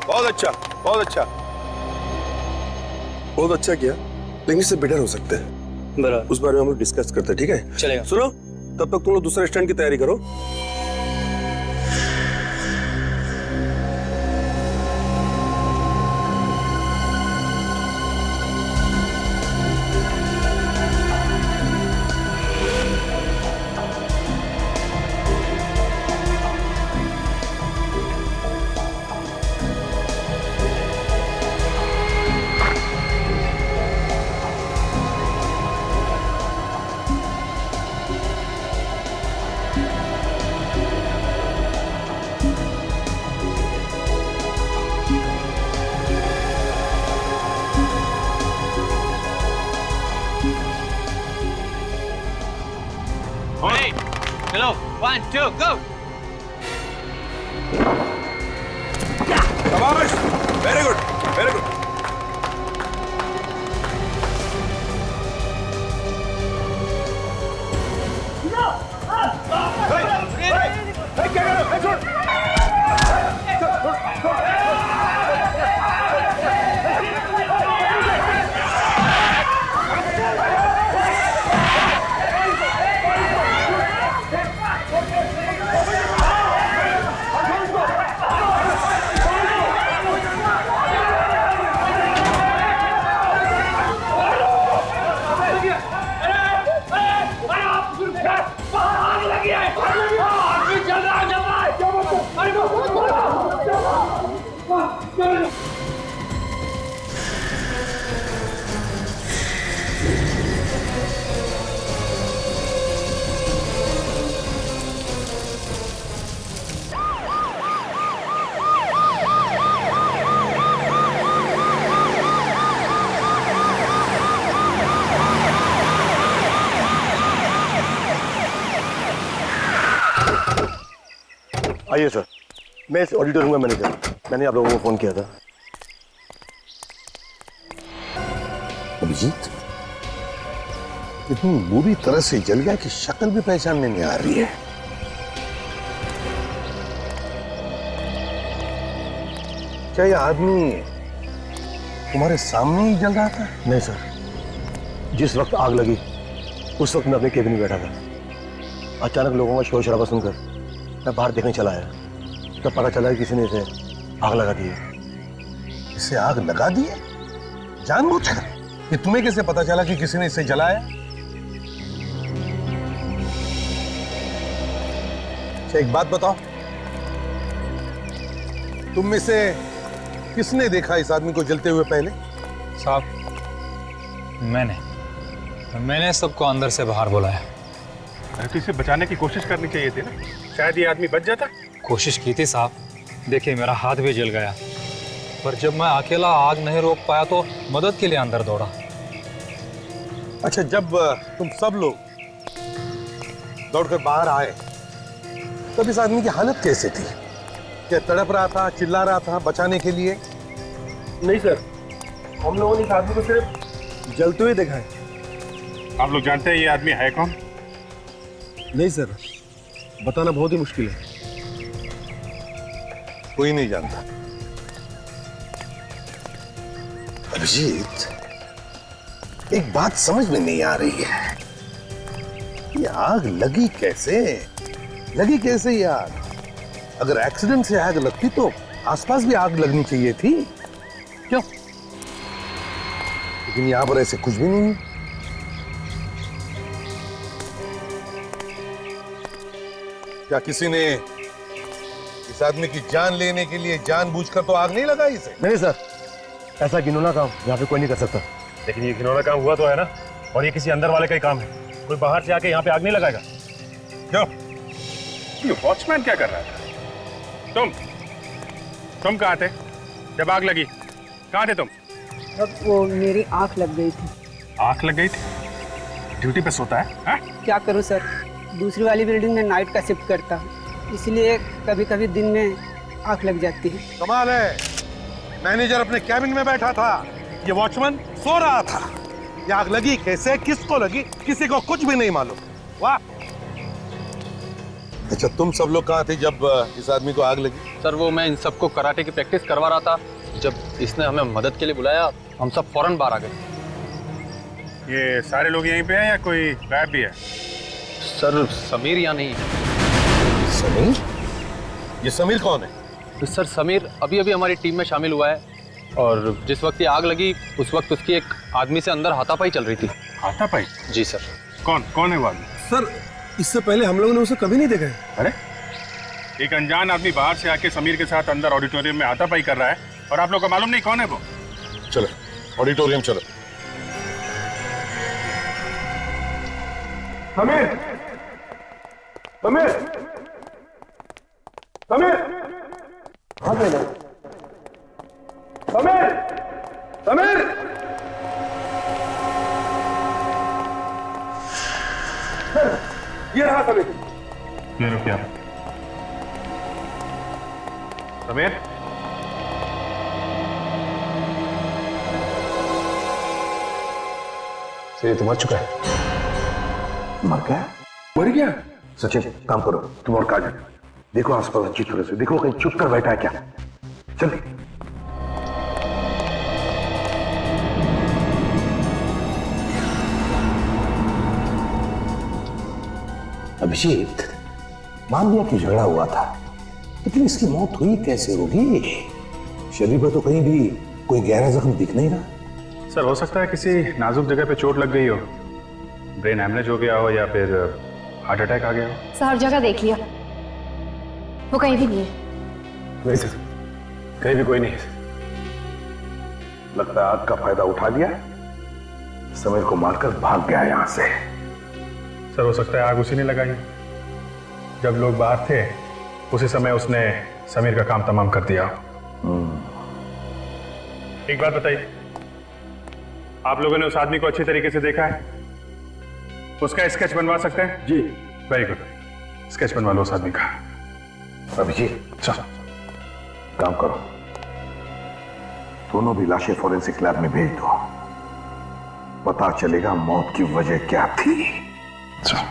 बहुत अच्छा, बहुत अच्छा। बहुत अच्छा किया, लेकिन इससे बेटर हो सकते हैं। बराबर। उस बारे में हम लोग डिस्कस करते हैं, ठीक है? चलेगा। सुनो, तब तक तुम लोग दूसरे स्टैंड की तैयारी करो। चलो 1 2 go। शाबाश, वेरी गुड, वेरी गुड। क्या कर रहे हो? छोड़। आइए सर, मैं इस ऑडिटोरियम का मैनेजर। मैंने आप लोगों को फोन किया था। अभिजीत, इतनी बुरी तरह से जल गया कि शक्ल भी पहचानने नहीं आ रही है। क्या ये आदमी तुम्हारे सामने ही जल रहा था? नहीं सर, जिस वक्त आग लगी उस वक्त मैं अपने केबिन में बैठा था। अचानक लोगों का शोर शराबा सुनकर मैं बाहर देखने चला आया, तब पता चला कि किसी ने इसे आग लगा दी है। इसे आग लगा दी है जानबूझकर? ये तुम्हें कैसे पता चला कि किसी ने इसे जलाया? अच्छा, एक बात बताओ, तुम में से किसने देखा इस आदमी को जलते हुए पहले? साहब, मैंने सबको अंदर से बाहर बुलाया। तो इसे बचाने की कोशिश करनी चाहिए थी ना, शायद ये आदमी बच जाता। कोशिश की थी साहब, देखिए मेरा हाथ भी जल गया, पर जब मैं अकेला आग नहीं रोक पाया तो मदद के लिए अंदर दौड़ा। अच्छा, जब तुम सब लोग दौड़कर बाहर आए तब इस आदमी की हालत कैसे थी? क्या तड़प रहा था, चिल्ला रहा था बचाने के लिए? नहीं सर, हम लोगों ने इस आदमी को सिर्फ जलते हुए देखा है। आप लोग जानते हैं ये आदमी है कौन? नहीं सर, बताना बहुत ही मुश्किल है। कोई नहीं जानता। अभिजीत, एक बात समझ में नहीं आ रही है, ये आग लगी कैसे? लगी कैसे ये आग? अगर एक्सीडेंट से आग लगती तो आसपास भी आग लगनी चाहिए थी, क्यों? लेकिन यहां पर ऐसे कुछ भी नहीं है। क्या किसी ने इस आदमी की जान लेने के लिए जानबूझकर तो आग नहीं लगाई इसे? नहीं सर, ऐसा घिनौना काम यहाँ पे कोई नहीं कर सकता। लेकिन ये घिनौना काम हुआ तो है ना, और ये किसी अंदर वाले का ही काम है। कोई बाहर से आके यहाँ पे आग नहीं लगाएगा। क्यों? ये वॉचमैन क्या कर रहा था? तुम कहाँ थे जब आग लगी? कहाँ थे तुम? अब वो मेरी आंख लग गई थी। आंख लग गई थी? ड्यूटी पे सोता है हा? क्या करूं सर, दूसरी वाली बिल्डिंग में नाइट का शिफ्ट करता हूं, इसलिए कभी कभी दिन में आंख लग जाती है। कमाल है, मैनेजर अपने कैबिन में बैठा था, ये वॉचमैन सो रहा था। ये आग लगी कैसे, किसको लगी, किसी को कुछ भी नहीं मालूम। वाह, अच्छा, तुम सब लोग कहाँ थे जब इस आदमी को आग लगी? सर वो मैं इन सबको कराटे की प्रैक्टिस करवा रहा था। जब इसने हमें मदद के लिए बुलाया, हम सब फौरन बाहर आ गए। ये सारे लोग यहीं पे हैं या कोई गायब भी है? सर समीर यहाँ नहीं है। समीर? ये समीर कौन है? तो सर समीर अभी अभी हमारी टीम में शामिल हुआ है, और जिस वक्त ये आग लगी उस वक्त उसकी एक आदमी से अंदर हाथापाई चल रही थी। हाथापाई? जी सर। कौन है वो आदमी? सर इससे पहले हम लोगों ने उसे कभी नहीं देखा है। अरे, एक अनजान आदमी बाहर से आके समीर के साथ अंदर ऑडिटोरियम में हाथापाई कर रहा है और आप लोग को मालूम नहीं कौन है वो? चलो ऑडिटोरियम चलो। समीर, समीर, समीर, हाँ समीर, समीर, ये रहा समीर। ये रुकिए आप। समीर, से तो मर चुका है। मर गया? मर गया? सचिन काम करो, तुम और काजल देखो आसपास अच्छी तरह से देखो, कहीं चुप कर बैठा है क्या। चल अभिजीत, मान लिया कि झगड़ा हुआ था, लेकिन इसकी मौत हुई कैसे होगी? शरीर पर तो कहीं भी कोई गहरा जख्म दिख नहीं रहा। सर हो सकता है किसी नाजुक जगह पे चोट लग गई हो, ब्रेन हैमरेज हो गया हो या फिर हार्ट अटैक आ गया हो। सर हर जगह देख लिया, वो कहीं भी नहीं है। नहीं सर, कहीं भी कोई नहीं है। लगता है आग का फायदा उठा लिया, समीर को मारकर भाग गया यहां से। सर हो सकता है आग उसी ने लगाई, जब लोग बाहर थे उसी समय उसने समीर का काम तमाम कर दिया। एक बात बताइए, आप लोगों ने उस आदमी को अच्छी तरीके से देखा है? उसका स्केच बनवा सकते हैं? जी। वेरी गुड, स्केच बनवा लो उस आदमी का। अभिजीत चलो काम करो, दोनों भी लाशें फॉरेंसिक लैब में भेज दो, पता चलेगा मौत की वजह क्या थी। चलो।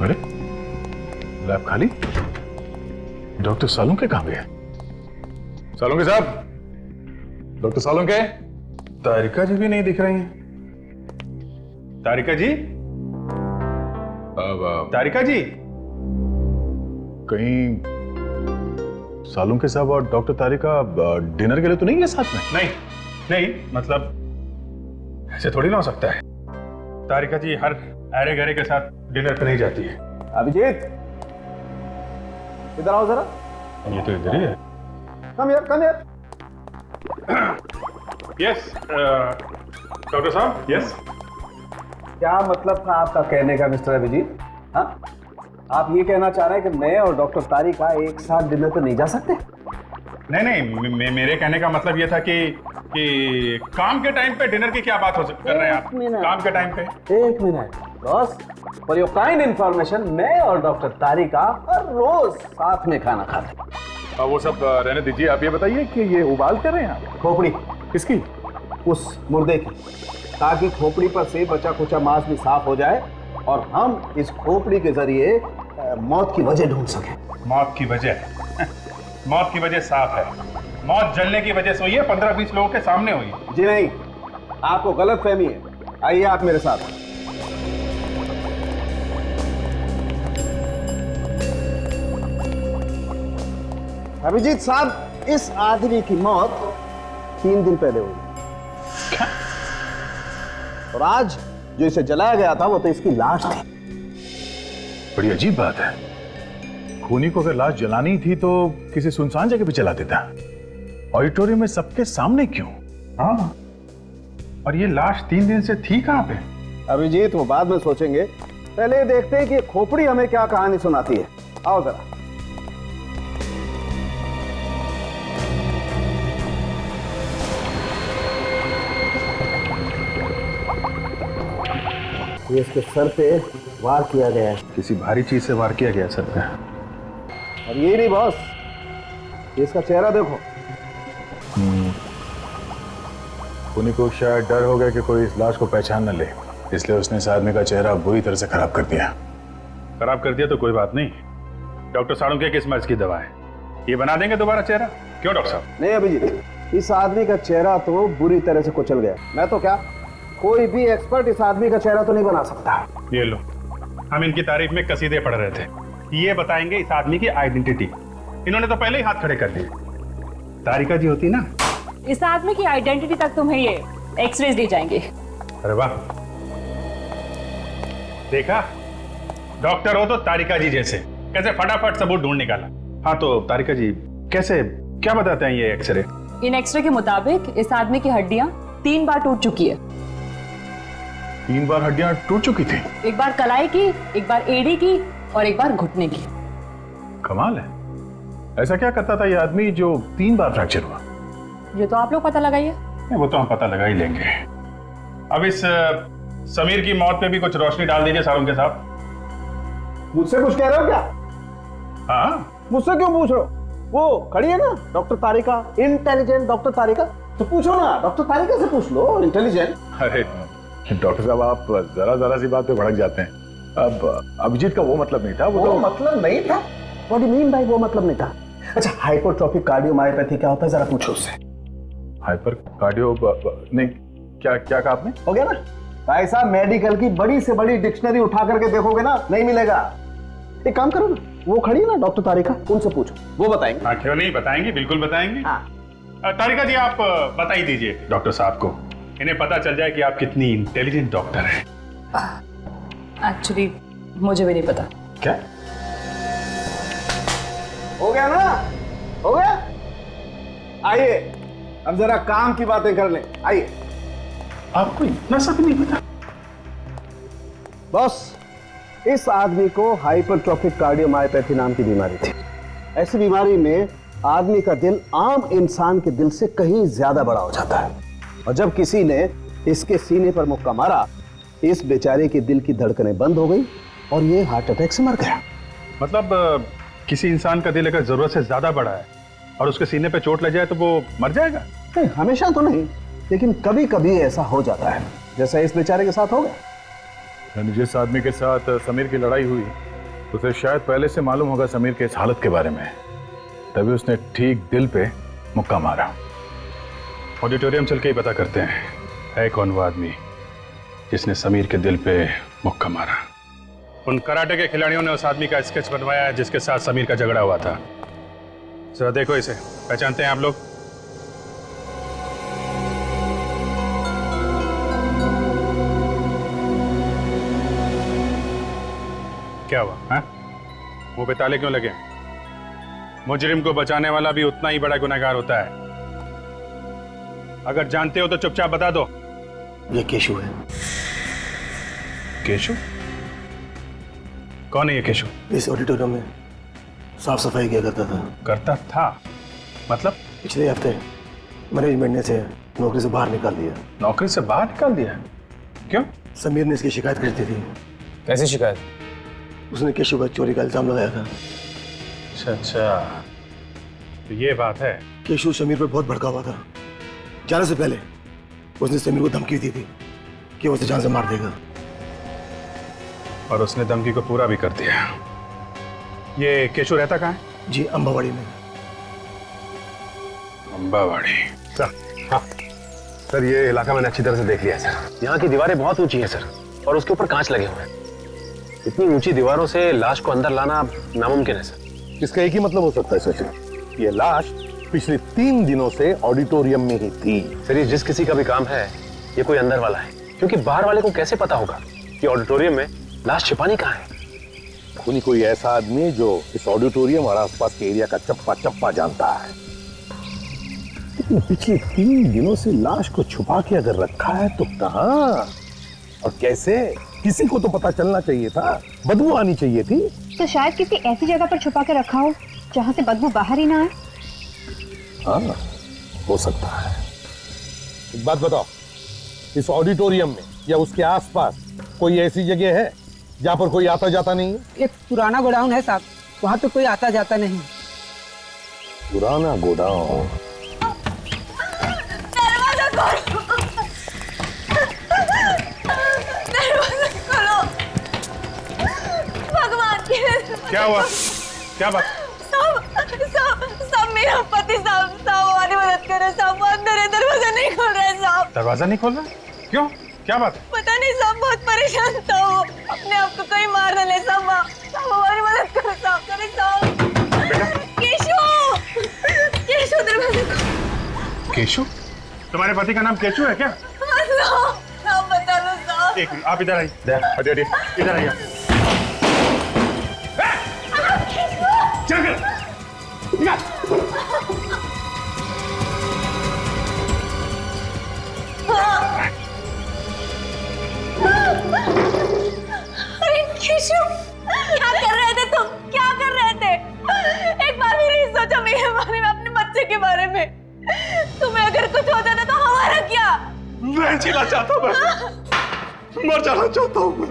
अरे लैब खाली, डॉक्टर सालुंके कहां गए? सालुंके साहब, डॉक्टर सालुंके। तारिका जी भी नहीं दिख रही हैं। तारिका जी, तारिका जी, कहीं सालुंके साहब और डॉक्टर तारिका डिनर के लिए तो नहीं है साथ में? नहीं नहीं, मतलब ऐसे थोड़ी ना हो सकता है। तारिका जी हर अरे गरे के साथ डिनर पे नहीं जाती है। अभिजीत, इधर आओ जरा। ये तो इधर ही है। कम यार, कम यार। यस डॉक्टर साहब, यस। क्या मतलब था आपका कहने का मिस्टर अभिजीत? हाँ, आप ये कहना चाह रहे हैं कि मैं और डॉक्टर तारिका एक साथ डिनर पे नहीं जा सकते? नहीं, मेरे कहने का मतलब ये था कि काम के टाइम पे डिनर की क्या बात कर रहे हैं आप? काम के टाइम पे? एक minute boss, for your kind information, मैं और डॉक्टर तारिका हर रोज साथ में खाना खाते हैं। वो सब रहने दीजिए, आप ये बताइए कि ये उबाल कर रहे हैं आप? खोपड़ी किसकी? उस मुर्दे की, ताकि खोपड़ी पर से बचा कुचा मांस भी साफ हो जाए और हम इस खोपड़ी के जरिए मौत की वजह ढूंढ सकें। मौत की वजह? मौत की वजह साफ है, मौत जलने की वजह से हुई है, 15-20 लोगों के सामने हुई है। जी नहीं, आपको गलत फहमी है। आइए आप मेरे साथ। अभिजीत साहब, इस आदमी की मौत 3 दिन पहले हुई और आज जो इसे जलाया गया था वो तो इसकी लाश थी। बड़ी अजीब बात है, खूनी को अगर लाश जलानी थी तो किसी सुनसान जगह पे जला देता, ऑडिटोरियम में सबके सामने क्यों? हाँ, और ये लाश 3 दिन से थी कहां पे? अभिजीत वो बाद में सोचेंगे, पहले ये देखते हैं कि खोपड़ी हमें क्या कहानी सुनाती है। आओ जरा। ये इसके सर पे वार किया गया है। किसी भारी चीज से वार किया गया सर पे। और ये नहीं बॉस, इसका चेहरा देखो। खूनी को शायद डर हो गया कि कोई इस लाश को पहचान न ले, इसलिए उसने इस आदमी का चेहरा बुरी तरह से खराब कर दिया। खराब कर दिया तो कोई बात नहीं, डॉक्टर साळुंखे किस मर्ज की दवा है, ये बना देंगे दोबारा चेहरा। क्यों डॉक्टर साहब? नहीं अभिजीत, इस आदमी का चेहरा तो बुरी तरह से कुचल गया। मैं तो क्या, कोई भी एक्सपर्ट इस आदमी का चेहरा तो नहीं बना सकता। ये लो, हम इनकी तारीफ में कसीदे पढ़ रहे थे, ये बताएंगे इस आदमी की आइडेंटिटी। इन्होंने तो पहले ही हाथ खड़े कर दिए। तारिका जी होती ना, इस आदमी की आइडेंटिटी तक तुम्हें ये एक्सरेज दी जाएंगे। अरे वाह, देखा, डॉक्टर हो तो तारिका जी जैसे, कैसे फटाफट सबूत ढूंढ निकाला। हाँ तो तारिका जी कैसे, क्या बताते हैं ये एक्सरे? इन एक्सरे के मुताबिक इस आदमी की हड्डियां 3 बार टूट चुकी है। 3 बार हड्डियां टूट चुकी थी? एक बार कलाई की, एक बार एड़ी की और एक बार घुटने की। कमाल है, ऐसा क्या करता था ये आदमी जो 3 बार फ्रैक्चर हुआ? ये तो आप लोग पता लगाइए। वो तो हम पता लगा ही लेंगे। अब इस समीर की मौत पे भी कुछ रोशनी डाल दीजिए साळुंखे साहब। मुझसे कुछ कह रहे हो क्या? हाँ, मुझसे क्यों पूछ रहे हो? वो खड़ी है ना डॉक्टर तारिका, इंटेलिजेंट डॉक्टर तारिका, तो पूछो ना, डॉक्टर तारिका से पूछ लो, इंटेलिजेंट। अरे डॉक्टर साहब, आप जरा सी बात पे भड़क जाते हैं। अब अभिजीत का वो मतलब नहीं था, वो तो मतलब नहीं था। What do you mean by वो मतलब नहीं था? अच्छा, हाइपोट्रोफिक कार्डियोमायोपैथी क्या होता है, जरा पूछो उससे। हाइपर कार्डियो नहीं, क्या क्या कहा आपने? हो गया ना भाई साहब, मेडिकल की बड़ी से बड़ी डिक्शनरी उठा करके देखोगे ना, नहीं मिलेगा। एक काम करो ना, वो खड़ी है ना डॉक्टर तारिका, उनसे पूछो, वो बताएंगे। हाँ क्यों नहीं, बताएंगे, बिल्कुल बताएंगे। तारिका जी आप बता ही दीजिए डॉक्टर साहब को, इन्हें पता चल जाए कि आप कितनी इंटेलिजेंट डॉक्टर हैं। एक्चुअली मुझे भी नहीं पता। क्या हो गया ना, हो गया। आइए अब जरा काम की बातें कर लें, आइए। आपको इतना सब नहीं पता? बॉस, इस आदमी को हाइपरट्रोफिक कार्डियोमायोपैथी नाम की बीमारी थी। ऐसी बीमारी में आदमी का दिल आम इंसान के दिल से कहीं ज्यादा बड़ा हो जाता है, और जब किसी ने इसके सीने पर मुक्का मारा, इस बेचारे के दिल की धड़कनें बंद हो गई और ये हार्ट अटैक से मर गया। मतलब किसी इंसान का दिल अगर जरूरत से ज्यादा बड़ा है और उसके सीने पे चोट लग जाए तो वो मर जाएगा? नहीं, हमेशा तो नहीं, लेकिन कभी कभी ऐसा हो जाता है, जैसा इस बेचारे के साथ हो गया। यानी जिस आदमी के साथ समीर की लड़ाई हुई, उसे शायद पहले से मालूम होगा समीर के इस हालत के बारे में, तभी उसने ठीक दिल पे मुक्का मारा। ऑडिटोरियम चल के ही पता करते हैं है कौन वो आदमी जिसने समीर के दिल पे मुक्का मारा। उन कराटे के खिलाड़ियों ने उस आदमी का स्केच बनवाया है जिसके साथ समीर का झगड़ा हुआ था। जरा देखो इसे, पहचानते हैं आप लोग? क्या हुआ? हाँ, मुंह पे ताले क्यों लगे? मुजरिम को बचाने वाला भी उतना ही बड़ा गुनहगार होता है। अगर जानते हो तो चुपचाप बता दो। ये केशु है। केशु? कौन है ये केशु? इस ऑडिटोरियम में साफ सफाई किया करता था। करता था मतलब? पिछले हफ्ते मैनेजमेंट ने इसे नौकरी से बाहर निकाल दिया। नौकरी से बाहर निकाल दिया? क्यों? समीर ने इसकी शिकायत कर दी थी। कैसी शिकायत? उसने केशु पर चोरी का इल्जाम लगाया था। अच्छा अच्छा, तो ये बात है। केशु समीर पर बहुत भड़का हुआ था। जाने से पहले उसने समीर को धमकी दी थी कि वो उसे जान से मार देगा, और उसने धमकी को पूरा भी कर दिया। ये केशु रहता कहाँ है? जी, अंबावाड़ी में। अंबावाड़ी? हाँ सर, ये इलाका मैंने अच्छी तरह से देख लिया सर। यहाँ की दीवारें बहुत ऊंची हैं सर, और उसके ऊपर कांच लगे हुए हैं। इतनी ऊंची दीवारों से लाश को अंदर लाना नामुमकिन है सर। इसका एक ही मतलब हो सकता है सचिन, ये लाश पिछले 3 दिनों से ऑडिटोरियम में ही थी। सर, ये जिस किसी का भी काम है, ये कोई अंदर वाला है, क्योंकि बाहर वाले को कैसे पता होगा कि ऑडिटोरियम में लाश छिपानी कहाँ है? खूनी कोई ऐसा आदमी जो इस ऑडिटोरियम और आसपास के एरिया का चप्पा चप्पा जानता है। लेकिन पिछले 3 दिनों से लाश को छुपा के अगर रखा है तो कहाँ और कैसे? किसी को तो पता चलना चाहिए था, बदबू आनी चाहिए थी। तो शायद किसी ऐसी जगह पर छुपा के रखा हो जहाँ से बदबू बाहर ही ना आए। हाँ, हो सकता है। एक बात बताओ, इस ऑडिटोरियम में या उसके आसपास कोई ऐसी जगह है जहाँ पर कोई आता जाता नहीं है? एक पुराना गोडाउन है साहब, वहाँ तो कोई आता जाता नहीं। पुराना गोडाउन? हुआ? क्या बात? साहब मेरा पति साहब हमारी मदद करो साहब, वो अंदर है, दरवाजा नहीं खोल रहा है साहब। दरवाजा नहीं खोल रहा? क्यों? क्या बात? पता नहीं साहब, बहुत परेशान था वो, अपने आप को कहीं मार न ले साहब। साहब हमारी मदद करो साहब, करे साहब। केशव दरवाजा। केशव? तुम्हारे पति का नाम केशव है क्या? नाम बता दो साहब। एक मिनट, आप इधर आइए, इधर आइए। अरे केशव, क्या कर रहे थे तुम? क्या कर रहे थे? एक बार भी नहीं सोचा मेरे बारे में, अपने बच्चे के बारे में? तुम्हें अगर कुछ हो जाता तो हमारा क्या? मैं जीना चाहता हूँ, मर जाना चाहता हूँ मैं।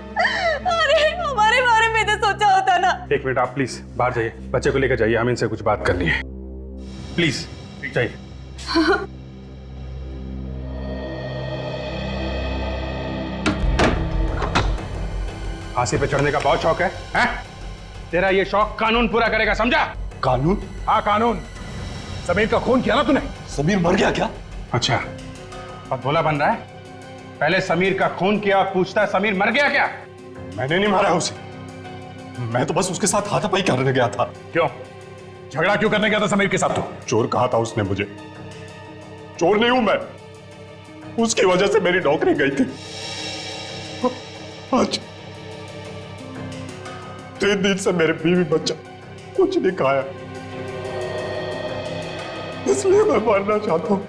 अरे हमारे बारे में तो सोचा होता ना। एक मिनट, आप प्लीज बाहर जाइए, बच्चे को लेकर जाइए, हमें इनसे कुछ बात करनी है। प्लीज जाइए। फांसी पे चढ़ने का बहुत शौक है, हैं? तेरा ये शौक कानून पूरा करेगा, समझा? कानून? हाँ कानून। समीर का खून किया ना तूने? समीर मर गया क्या? अच्छा, अब भोला बन रहा है? पहले समीर का खून किया, पूछता है समीर मर गया क्या? मैंने नहीं मारा उसे, मैं तो बस उसके साथ हाथापाई करने गया था। क्यों? झगड़ा क्यों करने गया था समीर के साथ? तो चोर कहा था उसने मुझे। चोर नहीं हूं मैं, उसकी वजह से मेरी नौकरी गई थी। आज 3 दिन से मेरे बीवी बच्चा कुछ नहीं खाया, इसलिए मैं मरना चाहता हूं।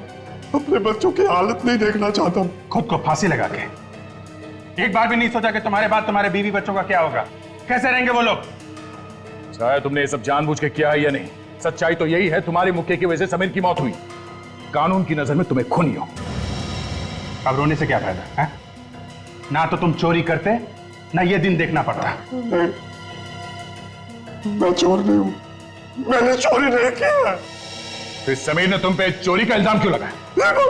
अपने बच्चों की हालत नहीं देखना चाहता हूं। खुद को फांसी लगा के एक बार भी नहीं सोचा कि तुम्हारे बाद तुम्हारे बीवी बच्चों का क्या होगा? कैसे रहेंगे वो लोग? शायद तुमने ये सब जानबूझ के किया है या नहीं, सच्चाई तो यही है, तुम्हारे मुक्के की वजह से समीर की मौत हुई। कानून की नजर में तुम्हें खूनी हो। अब रोने से क्या फायदा है? ना तो तुम चोरी करते, ना ये दिन देखना पड़ता। मैं चोर नहीं हूं, मैंने चोरी नहीं किया। फिर समीर ने तुम पे चोरी का इल्जाम क्यों लगाया?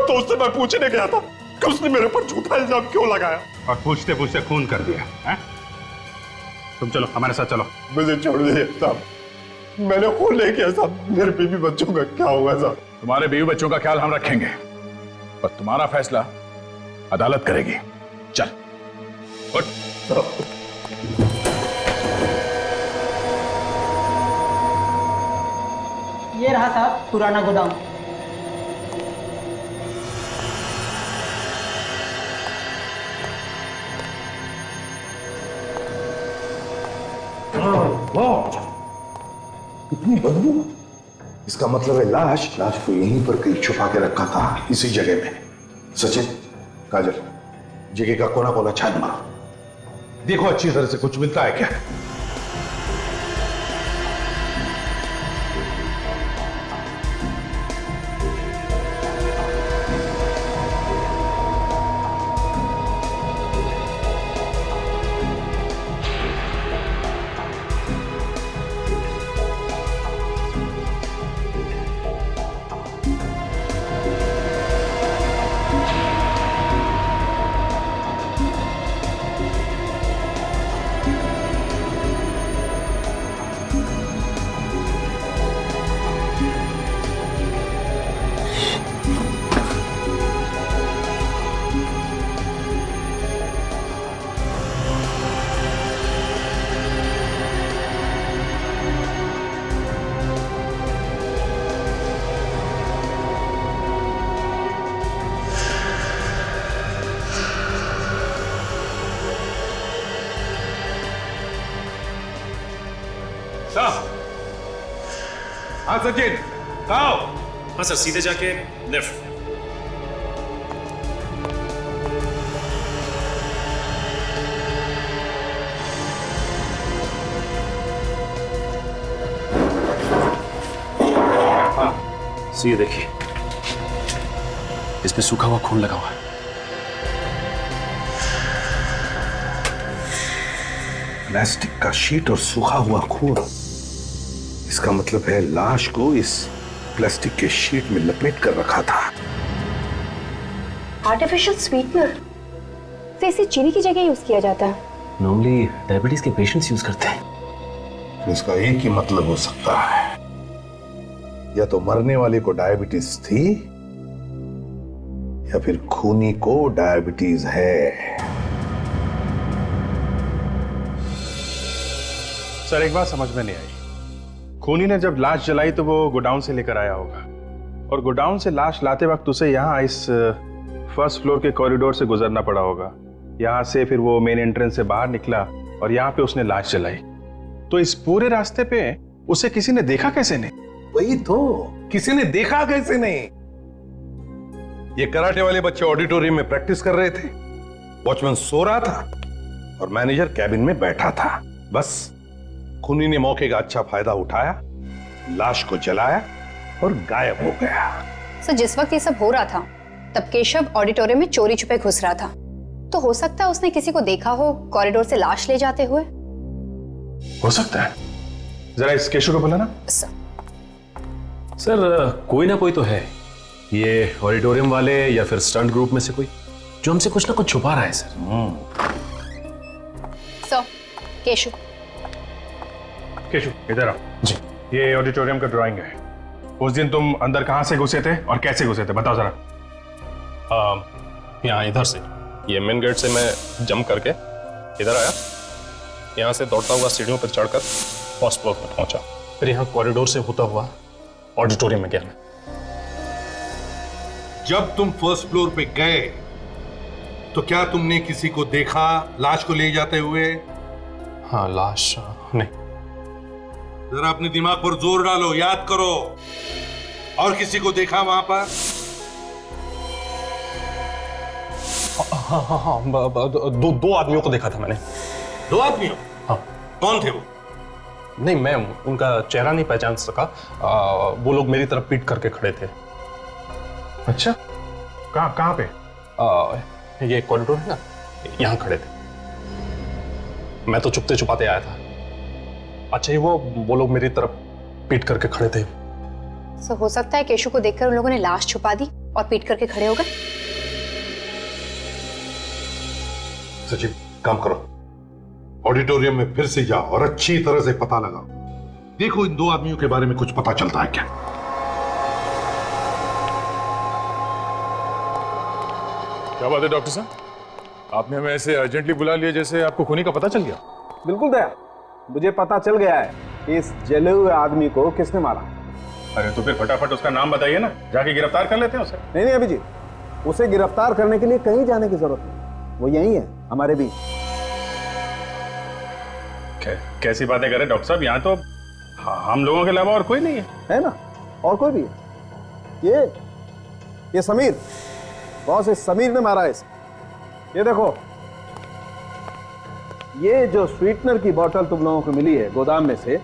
तो उससे मैं पूछने गया था कि उसने मेरे पर झूठा इल्जाम क्यों लगाया, और पूछते पूछते खून कर दिया है? तुम चलो हमारे साथ चलो। मुझे छोड़ दीजिए साहब, मैंने खून नहीं किया साहब। मेरे बीवी बच्चों का क्या होगा साहब? तुम्हारे बीवी बच्चों का ख्याल हम रखेंगे, और तुम्हारा फैसला अदालत करेगी। चल उठ। ये रहा साहब पुराना गोदाम। कितनी बदबू! इसका मतलब है लाश को यहीं पर कहीं छुपा के रखा था, इसी जगह में। सचिन, काजल, जगह का कोना कोना छान मारो, देखो अच्छी तरह से कुछ मिलता है क्या। हाँ सचिन, कहाँ हो? हाँ सर, सीधे जाके लेफ्ट। हाँ, ये देखिए, इस पे सूखा हुआ खून लगा हुआ है। प्लास्टिक का शीट और सूखा हुआ खून, इसका मतलब है लाश को इस प्लास्टिक के शीट में लपेट कर रखा था। आर्टिफिशियल स्वीटनर तो इसे चीनी की जगह यूज किया जाता है। नॉर्मली डायबिटीज के पेशेंट्स यूज करते हैं। इसका एक ही मतलब हो सकता है, या तो मरने वाले को डायबिटीज थी या फिर खूनी को डायबिटीज है। सर एक बात समझ में नहीं आई, खूनी ने जब लाश जलाई तो वो गोडाउन से लेकर आया होगा, और गोडाउन से लाश लाते वक्त उसे यहाँ इस फर्स्ट फ्लोर के कॉरिडोर से गुजरना पड़ा होगा। यहाँ से फिर वो मेन एंट्रेंस से बाहर निकला और यहाँ पे उसने लाश जलाई। तो इस पूरे रास्ते पे उसे किसी ने देखा कैसे नहीं? वही तो, किसी ने देखा कैसे नहीं? ये कराटे वाले बच्चे ऑडिटोरियम में प्रैक्टिस कर रहे थे, वॉचमैन सो रहा था और मैनेजर कैबिन में बैठा था। बस खूनी ने मौके का अच्छा फायदा उठाया, लाश को जलाया और गायब हो गया। सर जिस वक्त ये सब हो रहा था तब केशव ऑडिटोरियम में चोरी छुपे घुस रहा था, तो हो सकता है उसने किसी को देखा हो कॉरिडोर से लाश ले जाते हुए। हो सकता है, जरा इस केशव को बोला ना। सर कोई ना कोई तो है, ये ऑडिटोरियम वाले या फिर स्टंट ग्रुप में से कोई, जो हमसे कुछ ना कुछ छुपा रहा है सर। केशव इधर आओ जी। ये ऑडिटोरियम का ड्राइंग है। उस दिन तुम अंदर कहां से घुसे थे और कैसे घुसे थे, बताओ जरा। यहाँ इधर से, ये मेन गेट से मैं जंप करके इधर आया, यहाँ से दौड़ता हुआ सीढ़ियों पर चढ़कर फर्स्ट फ्लोर पर पहुंचा, फिर यहाँ कॉरिडोर से होता हुआ ऑडिटोरियम में गया मैं। जब तुम फर्स्ट फ्लोर पे गए तो क्या तुमने किसी को देखा लाश को ले जाते हुए? हाँ, लाश नहीं। जरा अपने दिमाग पर जोर डालो, याद करो। और किसी को देखा वहां पर? हाँ, दो आदमियों को देखा था मैंने। 2 आदमियों? हाँ। कौन थे वो? नहीं, मैं उनका चेहरा नहीं पहचान सका। वो लोग मेरी तरफ पीट करके खड़े थे। अच्छा, कहाँ पे? ये कॉरिडोर है ना, यहाँ खड़े थे। मैं तो छुपते छुपाते आया था। अच्छा, ये वो लोग मेरी तरफ पीट करके खड़े थे। सो हो सकता है केशव को देखकर उन लोगों ने लाश छुपा दी और पीट करके खड़े हो गए। सचिव, काम करो, ऑडिटोरियम में फिर से जाओ और अच्छी तरह से पता लगाओ। देखो इन 2 आदमियों के बारे में कुछ पता चलता है क्या। क्या बात है डॉक्टर साहब, आपने हमें ऐसे अर्जेंटली बुला लिया जैसे आपको खूनी का पता चल गया। बिल्कुल दया, मुझे पता चल गया है कि इस जले हुए आदमी को किसने मारा। अरे तो फिर फटाफट उसका नाम बताइए ना, जाके गिरफ्तार कर लेते हैं उसे। नहीं अभिजीत, उसे गिरफ्तार करने के लिए कहीं जाने की जरूरत नहीं, वो यही है हमारे बीच। कैसी बातें कर रहे डॉक्टर साहब, यहाँ तो हम लोगों के अलावा और कोई नहीं है ना? और कोई भी है? ये समीर, बॉस, इस समीर ने मारा है इसे। ये देखो, ये जो स्वीटनर की बोतल तुम लोगों को मिली है गोदाम में से,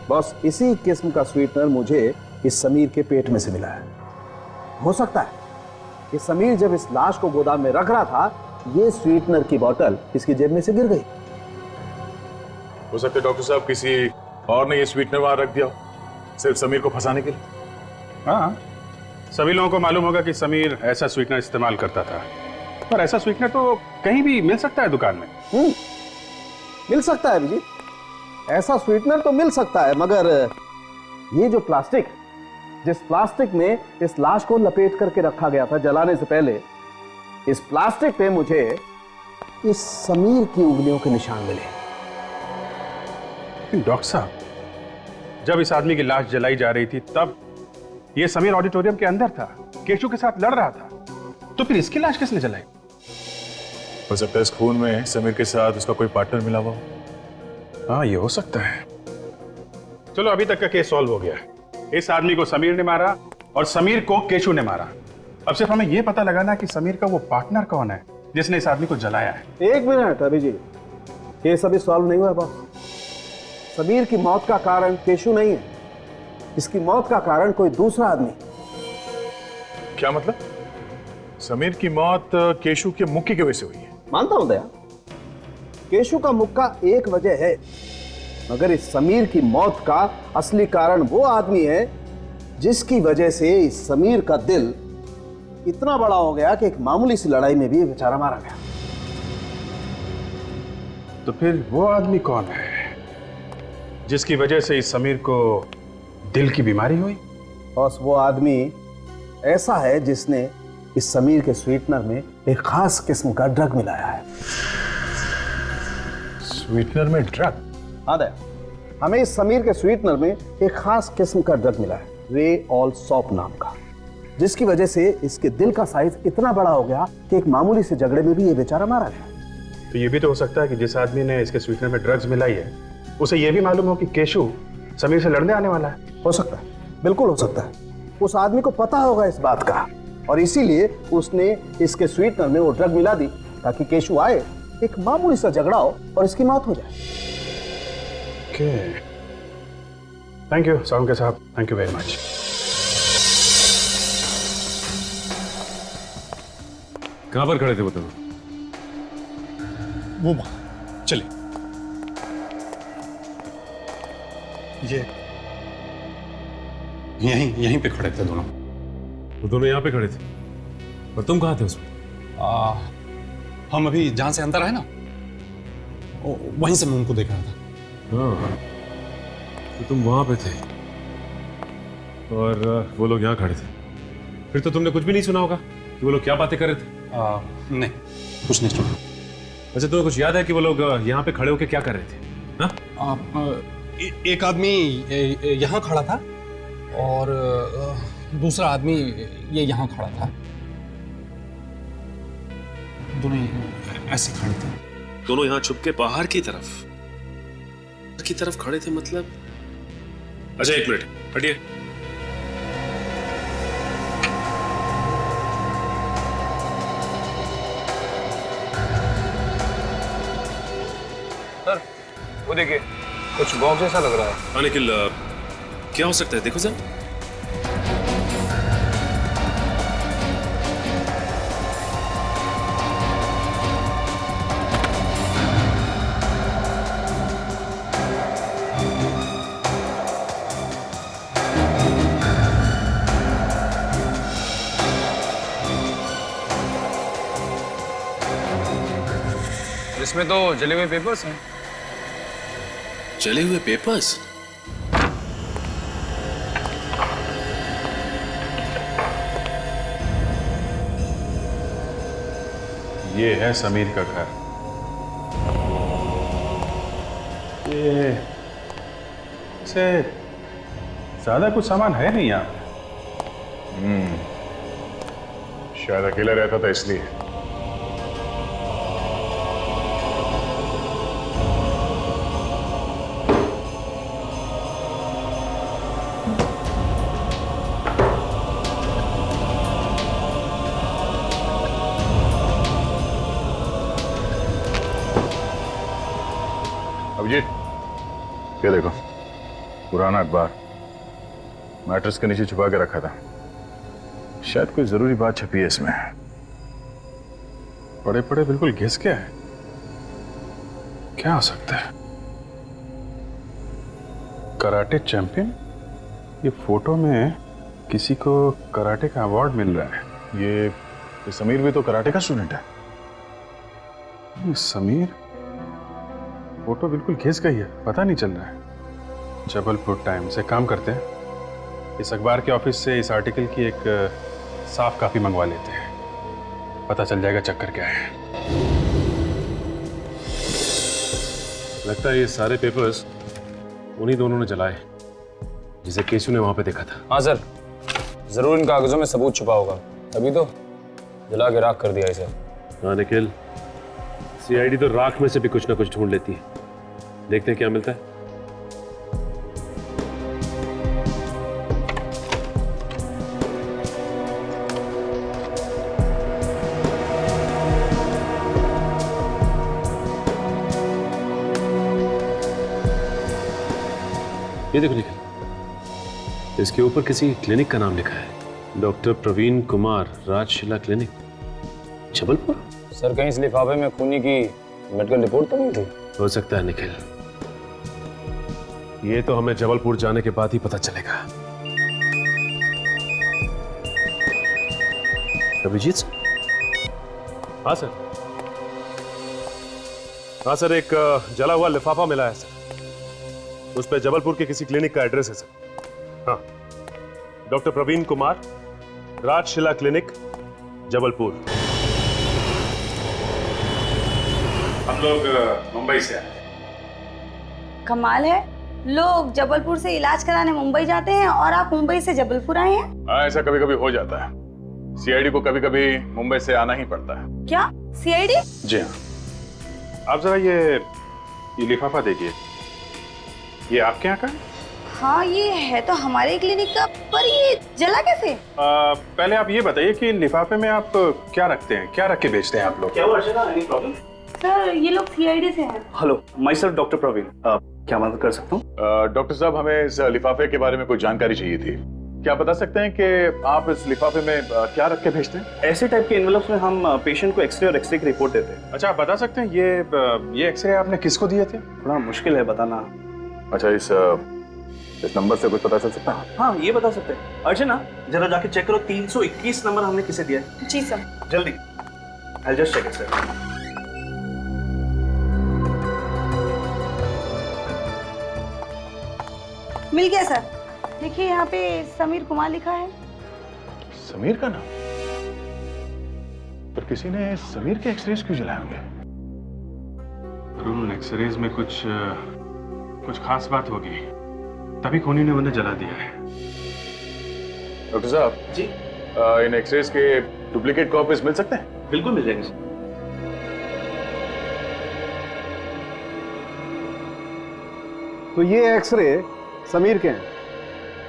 बॉस इसी किस्म का स्वीटनर मुझे इस समीर के पेट में से मिला है। हो सकता है कि समीर जब इस लाश को गोदाम में रख रहा था, ये स्वीटनर की बोतल इसकी जेब में से गिर गई। हो सकता है डॉक्टर साहब किसी और ने ये स्वीटनर वहां रख दिया, सिर्फ समीर को फंसाने के लिए। हाँ, सभी लोगों को मालूम होगा कि समीर ऐसा स्वीटनर इस्तेमाल करता था, पर ऐसा स्वीटनर तो कहीं भी मिल सकता है दुकान में। मिल सकता है अभिजीत, ऐसा स्वीटनर तो मिल सकता है, मगर ये जो प्लास्टिक, जिस प्लास्टिक में इस लाश को लपेट करके रखा गया था जलाने से पहले, इस प्लास्टिक पे मुझे इस समीर की उंगलियों के निशान मिले। डॉक्टर साहब, जब इस आदमी की लाश जलाई जा रही थी तब ये समीर ऑडिटोरियम के अंदर था, केशव के साथ लड़ रहा था, तो फिर इसकी लाश किसने जलाई? हो सकता है इस खून में समीर के साथ उसका कोई पार्टनर मिला हुआ। हाँ, ये हो सकता है। चलो, अभी तक का केस सॉल्व हो गया है। इस आदमी को समीर ने मारा और समीर को केशव ने मारा। अब सिर्फ हमें यह पता लगाना कि समीर का वो पार्टनर कौन है जिसने इस आदमी को जलाया है। 1 मिनट अभिजीत, केस अभी सॉल्व नहीं हुआ बॉस। समीर की मौत का कारण केशव नहीं है, इसकी मौत का कारण कोई दूसरा आदमी। क्या मतलब? समीर की मौत केशव के मुक्के की वजह से हुई है? मानता हूं दया, केशव का मुक्का एक वजह है, मगर इस समीर की मौत का असली कारण वो आदमी है जिसकी वजह से इस समीर का दिल इतना बड़ा हो गया कि एक मामूली सी लड़ाई में भी बेचारा मारा गया। तो फिर वो आदमी कौन है? जिसकी वजह से इस समीर को दिल की बीमारी हुई? बॉस, वो आदमी ऐसा है जिसने इस समीर के स्वीटनर में एक खास किस्म का ड्रग मिलाया है। स्वीटनर में ड्रग? हाँ दया, हमें इस समीर के स्वीटनर में एक खास किस्म का ड्रग मिला है, रे ऑल सॉप नाम का, जिसकी वजह से इसके दिल का साइज इतना बड़ा हो गया कि एक मामूली से झगड़े में भी ये बेचारा मारा गया। तो ये भी तो हो सकता है कि जिस आदमी ने इसके स्वीटनर में ड्रग्स मिलाई है उसे ये भी मालूम हो कि केशु समीर से लड़ने आने वाला है। हो सकता है, बिल्कुल हो सकता है। उस आदमी को पता होगा इस बात का और इसीलिए उसने इसके स्वीटनर में वो ड्रग मिला दी ताकि केशु आए, एक मामूली सा झगड़ा हो और इसकी मौत हो जाए। थैंक यू सालुंके साहब, थैंक यू वेरी मच। कहां पर खड़े थे वो दोनों? वो वहां चले। ये यहीं पे खड़े थे दोनों। वो दोनों यहाँ पे खड़े थे और तुम कहाँ थे उसमें? हम अभी जहां से अंदर आए ना, वहीं से मैं उनको देख रहा था। हाँ, तो तुम वहां पे थे और वो लोग यहाँ खड़े थे। फिर तो तुमने कुछ भी नहीं सुना होगा कि वो लोग क्या बातें कर रहे थे? नहीं, कुछ नहीं सुना। अच्छा, तुम्हें कुछ याद है कि वो लोग यहाँ पे खड़े होकर क्या कर रहे थे? हाँ? एक आदमी यहाँ खड़ा था और दूसरा आदमी ये यहाँ खड़ा था। दोनों ऐसे खड़े थे। दोनों यहाँ छुप के बाहर की तरफ खड़े थे मतलब? अच्छा, एक मिनट हटिए। सर, वो देखिए, कुछ बॉक्स जैसा लग रहा है। निखिल, क्या हो सकता है? देखो जरा। इसमें तो जले हुए पेपर्स हैं। जले हुए पेपर्स? ये है समीर का घर। ये से ज्यादा कुछ सामान है नहीं यहाँ। शायद अकेला रहता था इसलिए। अभिजीत, ये देखो, पुराना अखबार मैट्रेस के नीचे छुपा के रखा था। शायद कोई जरूरी बात छपी है इसमें। पड़े पड़े बिल्कुल घिस गया है। क्या हो सकता है? Karate champion? ये फोटो में किसी को कराटे का अवार्ड मिल रहा है। ये समीर भी तो कराटे का स्टूडेंट है। ये समीर, फोटो बिल्कुल घिस गई है, पता नहीं चल रहा है। जबलपुर टाइम्स से काम करते हैं। इस अखबार के ऑफिस से इस आर्टिकल की एक साफ कॉपी मंगवा लेते हैं, पता चल जाएगा चक्कर क्या है। लगता है ये सारे पेपर्स उन्हीं दोनों ने जलाए जिसे केशु ने वहां पे देखा था। हाँ सर, जरूर इन कागजों में सबूत छुपा होगा, तभी तो जला के राख कर दिया इसे। हाँ निखिल, सीआईडी तो राख में से भी कुछ ना कुछ ढूंढ लेती है। देखते हैं क्या मिलता है। ये देखो निखिल, इसके ऊपर किसी क्लिनिक का नाम लिखा है, doctor Praveen Kumar Rajshila clinic, Jabalpur. Sir, कहीं इस लिफाफे में खूनी की मेडिकल रिपोर्ट तो नहीं थी? हो सकता है निखिल, ये तो हमें जबलपुर जाने के बाद ही पता चलेगा। अभिजीत सर? हाँ सर। हाँ सर, एक जला हुआ लिफाफा मिला है सर। उस पर जबलपुर के किसी क्लिनिक का एड्रेस है सर। हाँ, डॉक्टर प्रवीण कुमार, राजशिला क्लिनिक, जबलपुर। हम लोग मुंबई से आए। कमाल है, लोग जबलपुर से इलाज कराने मुंबई जाते हैं और आप मुंबई से जबलपुर आए हैं। हाँ, ऐसा कभी कभी हो जाता है। सीआईडी को कभी कभी मुंबई से आना ही पड़ता है। क्या सीआईडी? जी हाँ। आप जरा ये लिफाफा देखिए, ये आपके यहाँ का है? हाँ, ये है तो हमारे क्लिनिक का, पर ये जला कैसे? पहले आप ये बताइए कि लिफाफे में आप क्या रखते हैं, क्या रख के बेचते हैं आप लोग? क्या हुआ अर्चना, एनी प्रॉब्लम? सर, ये लोग सीआईडी से हैं। Hello, myself doctor Praveen, क्या मदद कर सकता हूँ? डॉक्टर साहब, हमें इस लिफाफे के बारे में कुछ जानकारी चाहिए थी। क्या बता सकते हैं कि आप इस लिफाफे में क्या रख के भेजते हैं? ऐसे टाइप के एनवेलप्स में हम पेशेंट को एक्सरे और एक्सरे की रिपोर्ट देते हैं। अच्छा, आप बता सकते हैं ये एक्सरे आपने किसको दिए थे? थोड़ा मुश्किल है बताना। अच्छा, इस नंबर से कुछ पता चल सकता है? हाँ, ये बता सकते हैं। अर्चना, जरा जाके चेक करो 321 नंबर हमने किसे दिया है। जी सर। जल्दी, I'll just check it, sir. मिल गया सर। देखिए यहाँ पे समीर कुमार लिखा है। समीर का नाम? पर किसी ने समीर के एक्सरेज क्यों जलाए होंगे? उन एक्सरेज में कुछ खास बात होगी, तभी खूनी ने उन्हें जला दिया है। डॉक्टर साहब जी, इन एक्सरेज के डुप्लीकेट कॉपीज मिल सकते हैं? बिल्कुल मिल जाएंगे सर। तो ये एक्सरे समीर के हैं?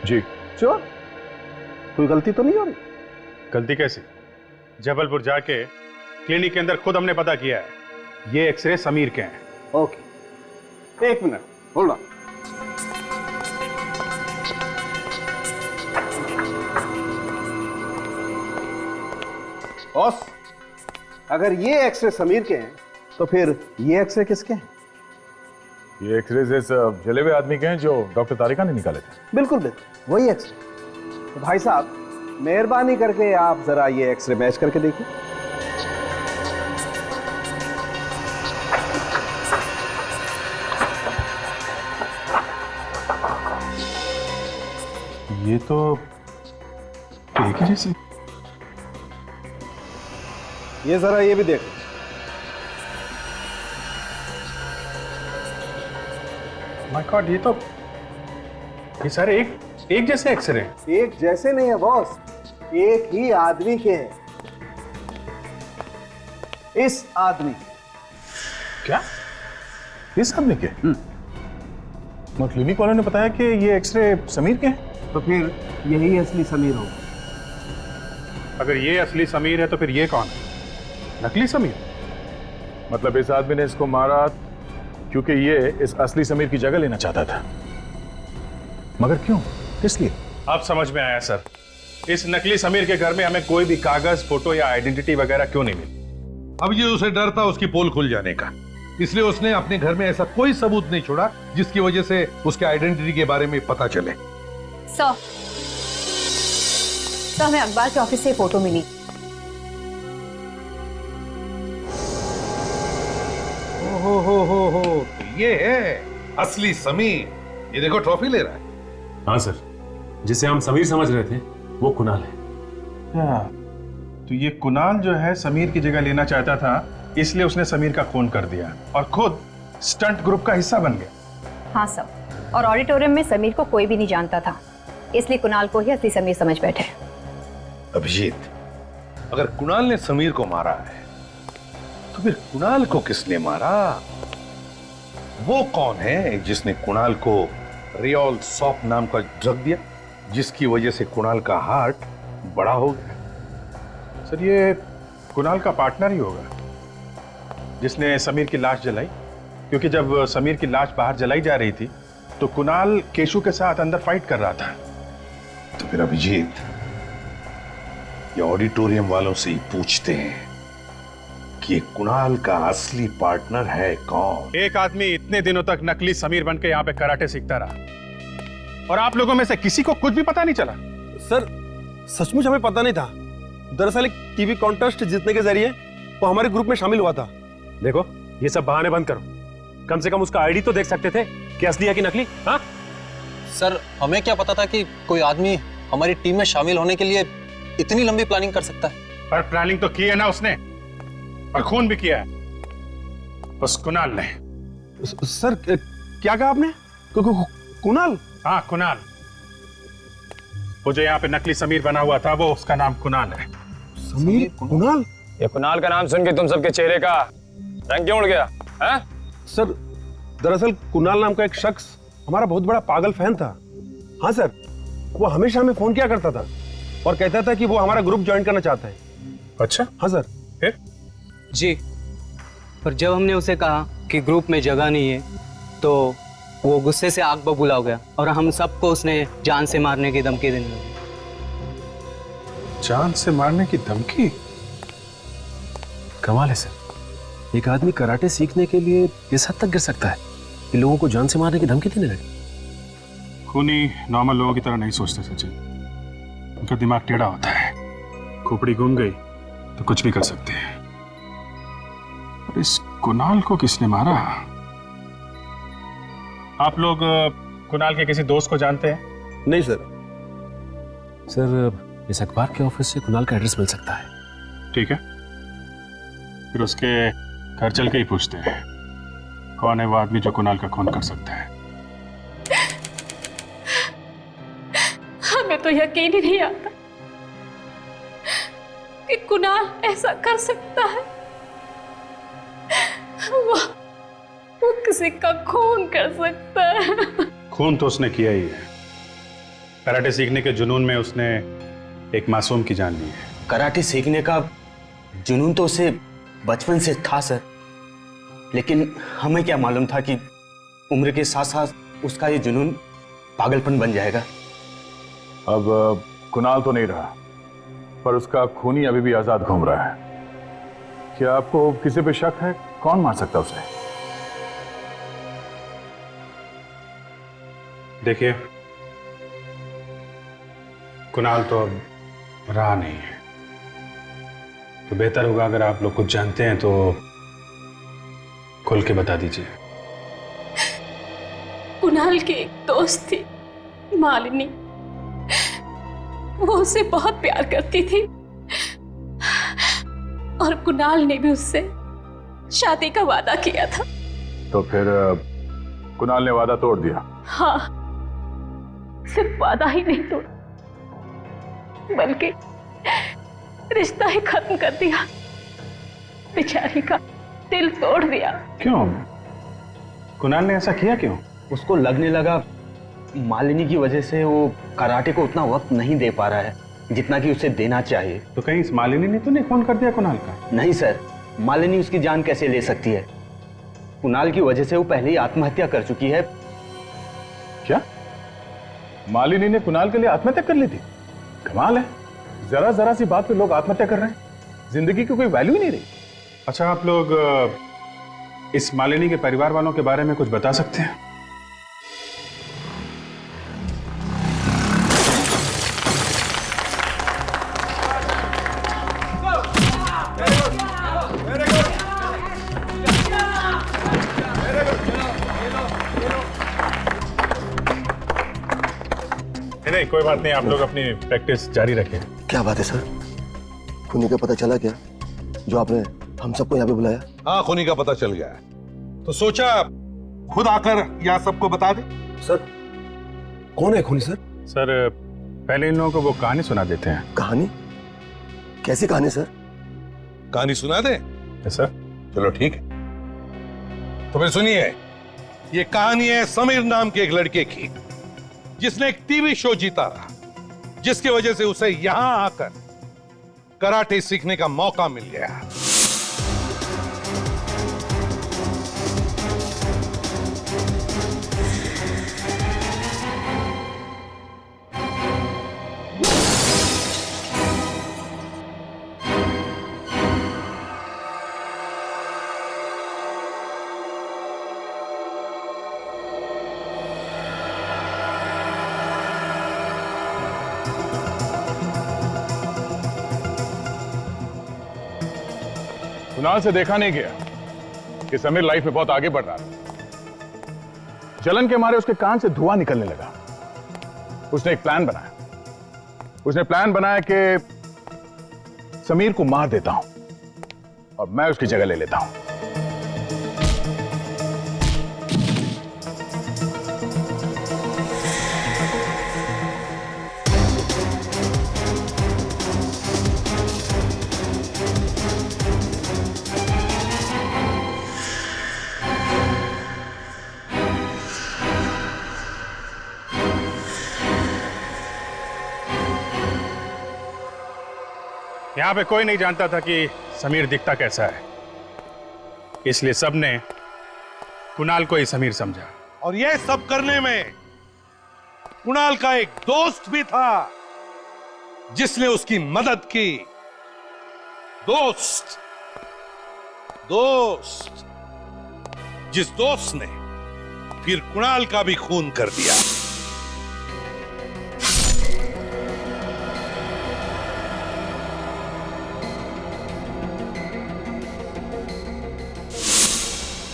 जी। श्योर? कोई गलती तो नहीं हो रही? गलती कैसी? जबलपुर जाके क्लिनिक के अंदर खुद हमने पता किया है, ये एक्सरे समीर के हैं। ओके, एक मिनट, होल्ड ऑन। बॉस, अगर ये एक्सरे समीर के हैं तो फिर ये एक्सरे किसके हैं? ये एक्सरेज इस जले हुए आदमी के हैं जो डॉक्टर तारिका ने निकाले थे। बिल्कुल बिल्कुल वही एक्सरे। तो भाई साहब, मेहरबानी करके आप जरा ये एक्सरे मैच करके देखिए। ये तो एक ही जैसी। ये जरा ये भी देखो। माय गॉड, ये सारे एक जैसे एक्सरे हैं। एक जैसे नहीं है बॉस, एक ही आदमी के हैं। इस आदमी क्या? इस आदमी के? मगर क्लिनिक वालों ने बताया कि ये एक्सरे समीर के हैं। तो फिर यही असली समीर होगा। अगर ये असली समीर है तो फिर ये कौन है? नकली समीर? मतलब इस आदमी ने इसको मारा क्योंकि ये इस असली समीर की जगह लेना चाहता था। मगर क्यों, किस लिए? अब समझ में आया सर। इस नकली समीर के घर में हमें कोई भी कागज, फोटो या आइडेंटिटी वगैरह क्यों नहीं मिली? अब ये उसे डर था उसकी पोल खुल जाने का, इसलिए उसने अपने घर में ऐसा कोई सबूत नहीं छोड़ा जिसकी वजह से उसके आइडेंटिटी के बारे में पता चले। सर, हमें अखबार के ऑफिस से फोटो मिली। हो, तो ये है असली समीर। ये देखो, ट्रॉफी ले रहा है। हाँ सर, जिसे हम समीर समझ रहे थे वो कुणाल है। क्या? तो ये कुणाल जो है समीर की जगह लेना चाहता था, इसलिए उसने समीर का खून कर दिया और खुद स्टंट ग्रुप का हिस्सा बन गया। हाँ सर, और ऑडिटोरियम में समीर को कोई भी नहीं जानता था, इसलिए कुणाल को ही असली समीर समझ बैठे। अभिजीत, अगर कुणाल ने समीर को मारा है तो फिर कुणाल को किसने मारा? वो कौन है जिसने कुणाल को रियोल सॉप नाम का ड्रग दिया, जिसकी वजह से कुणाल का हार्ट बड़ा हो गया? सर, ये कुणाल का पार्टनर ही होगा जिसने समीर की लाश जलाई, क्योंकि जब समीर की लाश बाहर जलाई जा रही थी तो कुणाल केशु के साथ अंदर फाइट कर रहा था। तो फिर अभिजीत, ये ऑडिटोरियम वालों से ही पूछते हैं कि ये कुणाल का असली पार्टनर है कौन? एक आदमी इतने दिनों तक नकली समीर बन के यहाँ पे कराटे सीखता रहा और आप लोगों में से किसी को कुछ भी पता नहीं चला। सर, सचमुच हमें पता नहीं था। दरअसल एक टीवी कॉन्टेस्ट जीतने के जरिए वो हमारे ग्रुप में शामिल हुआ था। देखो, ये सब बहाने बंद करो। कम से कम उसका आईडी तो देख सकते थे कि असली है कि नकली। हाँ सर, हमें क्या पता था कि कोई आदमी हमारी टीम में शामिल होने के लिए इतनी लंबी प्लानिंग कर सकता है। पर प्लानिंग तो की है ना उसने, और खून भी किया है उस कुणाल ने। सर क्या कहा आपने? कुणाल? हाँ कुणाल, वो जो यहाँ पे नकली समीर बना हुआ था, वो उसका नाम कुणाल है। समीर? कुणाल? ये कुणाल का नाम सुन के तुम सबके चेहरे का रंग क्यों उड़ गया है? सर दरअसल कुणाल नाम का एक शख्स हमारा बहुत बड़ा पागल फैन था। हाँ सर, वो हमेशा हमें फोन किया करता था और कहता था कि वो हमारा ग्रुप ज्वाइन करना चाहता है। अच्छा? हाँ सर। फिर? जी, पर जब हमने उसे कहा कि ग्रुप में जगह नहीं है तो वो गुस्से से आग बबूला हो गया और हम सबको उसने जान से मारने की धमकी देने लगा। जान से मारने की धमकी? कमाल है सर, एक आदमी कराटे सीखने के लिए इस हद तक गिर सकता है कि लोगों को जान से मारने की धमकी देने लगे। खूनी नॉर्मल लोगों की तरह नहीं सोचते सचिन, उनका दिमाग टेढ़ा होता है। खोपड़ी घूम गई तो कुछ भी कर सकते हैं। और इस कुणाल को किसने मारा? आप लोग कुणाल के किसी दोस्त को जानते हैं? नहीं सर। सर इस अखबार के ऑफिस से कुणाल का एड्रेस मिल सकता है। ठीक है, फिर उसके घर चल के ही पूछते हैं कौन है वो आदमी जो कुणाल का खून कर सकता है। हमें तो यकीन ही नहीं आता कि कुणाल ऐसा कर सकता है। वो किसी का खून कर सकता है। खून तो उसने किया ही है। कराटे सीखने के जुनून में उसने एक मासूम की जान ली है। कराटे सीखने का जुनून तो उसे बचपन से था सर, लेकिन हमें क्या मालूम था कि उम्र के साथ साथ उसका ये जुनून पागलपन बन जाएगा। अब कुणाल तो नहीं रहा, पर उसका खूनी अभी भी आजाद घूम रहा है। क्या आपको किसी पे शक है? कौन मार सकता उसे? देखिए, कुणाल तो अब रहा नहीं है, तो बेहतर होगा अगर आप लोग कुछ जानते हैं तो खुल के बता दीजिए। कुणाल की एक दोस्त थी, मालिनी। वो उससे बहुत प्यार करती थी और कुणाल ने भी उससे शादी का वादा किया था। तो फिर कुणाल ने वादा तोड़ दिया? हाँ, सिर्फ वादा ही नहीं तोड़ा, बल्कि रिश्ता ही खत्म कर दिया। बेचारी का दिल तोड़ दिया। क्यों? कुणाल ने ऐसा किया क्यों? उसको लगने लगा मालिनी की वजह से वो कराटे को उतना वक्त नहीं दे पा रहा है जितना कि उसे देना चाहिए। तो कहीं इस मालिनी ने तो नहीं खून कर दिया कुणाल का? नहीं सर, मालिनी उसकी जान कैसे ले सकती है? कुणाल की वजह से वो पहले ही आत्महत्या कर चुकी है। क्या? मालिनी ने कुणाल के लिए आत्महत्या कर ली थी? कमाल है, जरा जरा सी बात पे लोग आत्महत्या कर रहे हैं। जिंदगी की कोई वैल्यू ही नहीं रही। अच्छा, आप लोग इस मालिनी के परिवार वालों के बारे में कुछ बता सकते हैं? नहीं, कोई बात नहीं, आप लोग अपनी प्रैक्टिस जारी रखें। क्या बात है सर, खूनी का पता चला क्या जो आपने हम सबको यहाँ पे बुलाया? हाँ, खूनी का पता चल गया है, तो सोचा खुद आकर यहाँ सबको बता दे। सर कौन है खूनी? सर पहले इन लोगों को वो कहानी सुना देते हैं। कहानी? कैसी कहानी सर? कहानी सुना दे? सर चलो ठीक है, तो फिर सुनिए। ये कहानी है समीर नाम के एक लड़के की, जिसने एक टीवी शो जीता रहा, जिसकी वजह से उसे यहां आकर कराटे सीखने का मौका मिल गया। कुणाल से देखा नहीं गया कि समीर लाइफ में बहुत आगे बढ़ रहा था। जलन के मारे उसके कान से धुआं निकलने लगा। उसने एक प्लान बनाया। उसने प्लान बनाया कि समीर को मार देता हूं और मैं उसकी जगह ले लेता हूं। यहां पे कोई नहीं जानता था कि समीर दिखता कैसा है, इसलिए सबने कुणाल को ही समीर समझा। और यह सब करने में कुणाल का एक दोस्त भी था जिसने उसकी मदद की। दोस्त जिस दोस्त ने फिर कुणाल का भी खून कर दिया।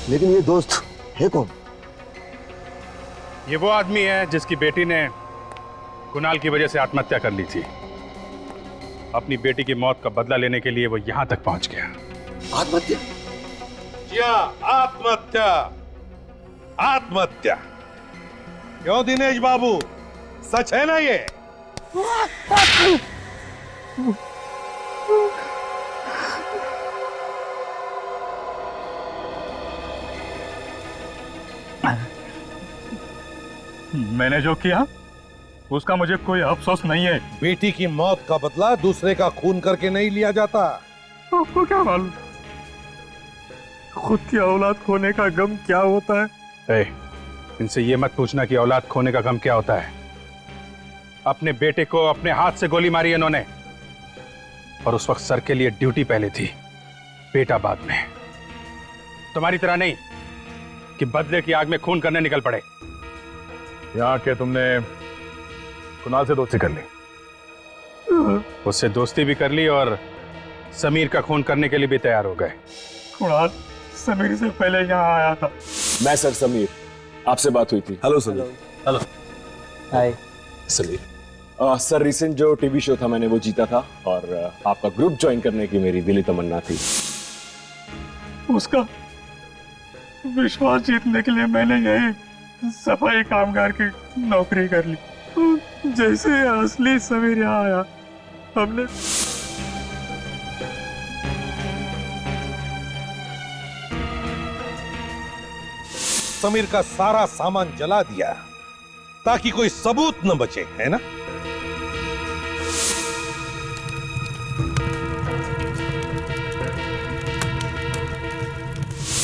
लेकिन ये दोस्त है कौन? ये वो आदमी है जिसकी बेटी ने कुणाल की वजह से आत्महत्या कर ली थी। अपनी बेटी की मौत का बदला लेने के लिए वो यहां तक पहुंच गया। आत्महत्या? आत्महत्या। आत्महत्या क्यों दिनेश बाबू, सच है ना ये? मैंने जो किया उसका मुझे कोई अफसोस नहीं है। बेटी की मौत का बदला दूसरे का खून करके नहीं लिया जाता। आपको क्या मालूम खुद की औलाद खोने का गम क्या होता है? इनसे ये मत पूछना कि औलाद खोने का गम क्या होता है। अपने बेटे को अपने हाथ से गोली मारी इन्होंने, और उस वक्त सर के लिए ड्यूटी पहले थी, बेटा बाद में। तुम्हारी तरह नहीं कि बदले की आग में खून करने निकल पड़े। यहां के तुमने कुणाल से दोस्ती कर ली? उससे दोस्ती भी कर ली और समीर का खून करने के लिए भी तैयार हो गए। कुणाल समीर से पहले यहाँ आया था। मैं सर समीर, आपसे बात हुई थी। हेलो समीर। हेलो। हाय समीर। सर रिसेंट जो टीवी शो था मैंने वो जीता था और आपका ग्रुप ज्वाइन करने की मेरी दिली तमन्ना थी। उसका विश्वास जीतने के लिए मैंने यही सफाई कामगार की नौकरी कर ली। जैसे असली समीर यहाँ आया, हमने समीर का सारा सामान जला दिया ताकि कोई सबूत न बचे, है ना?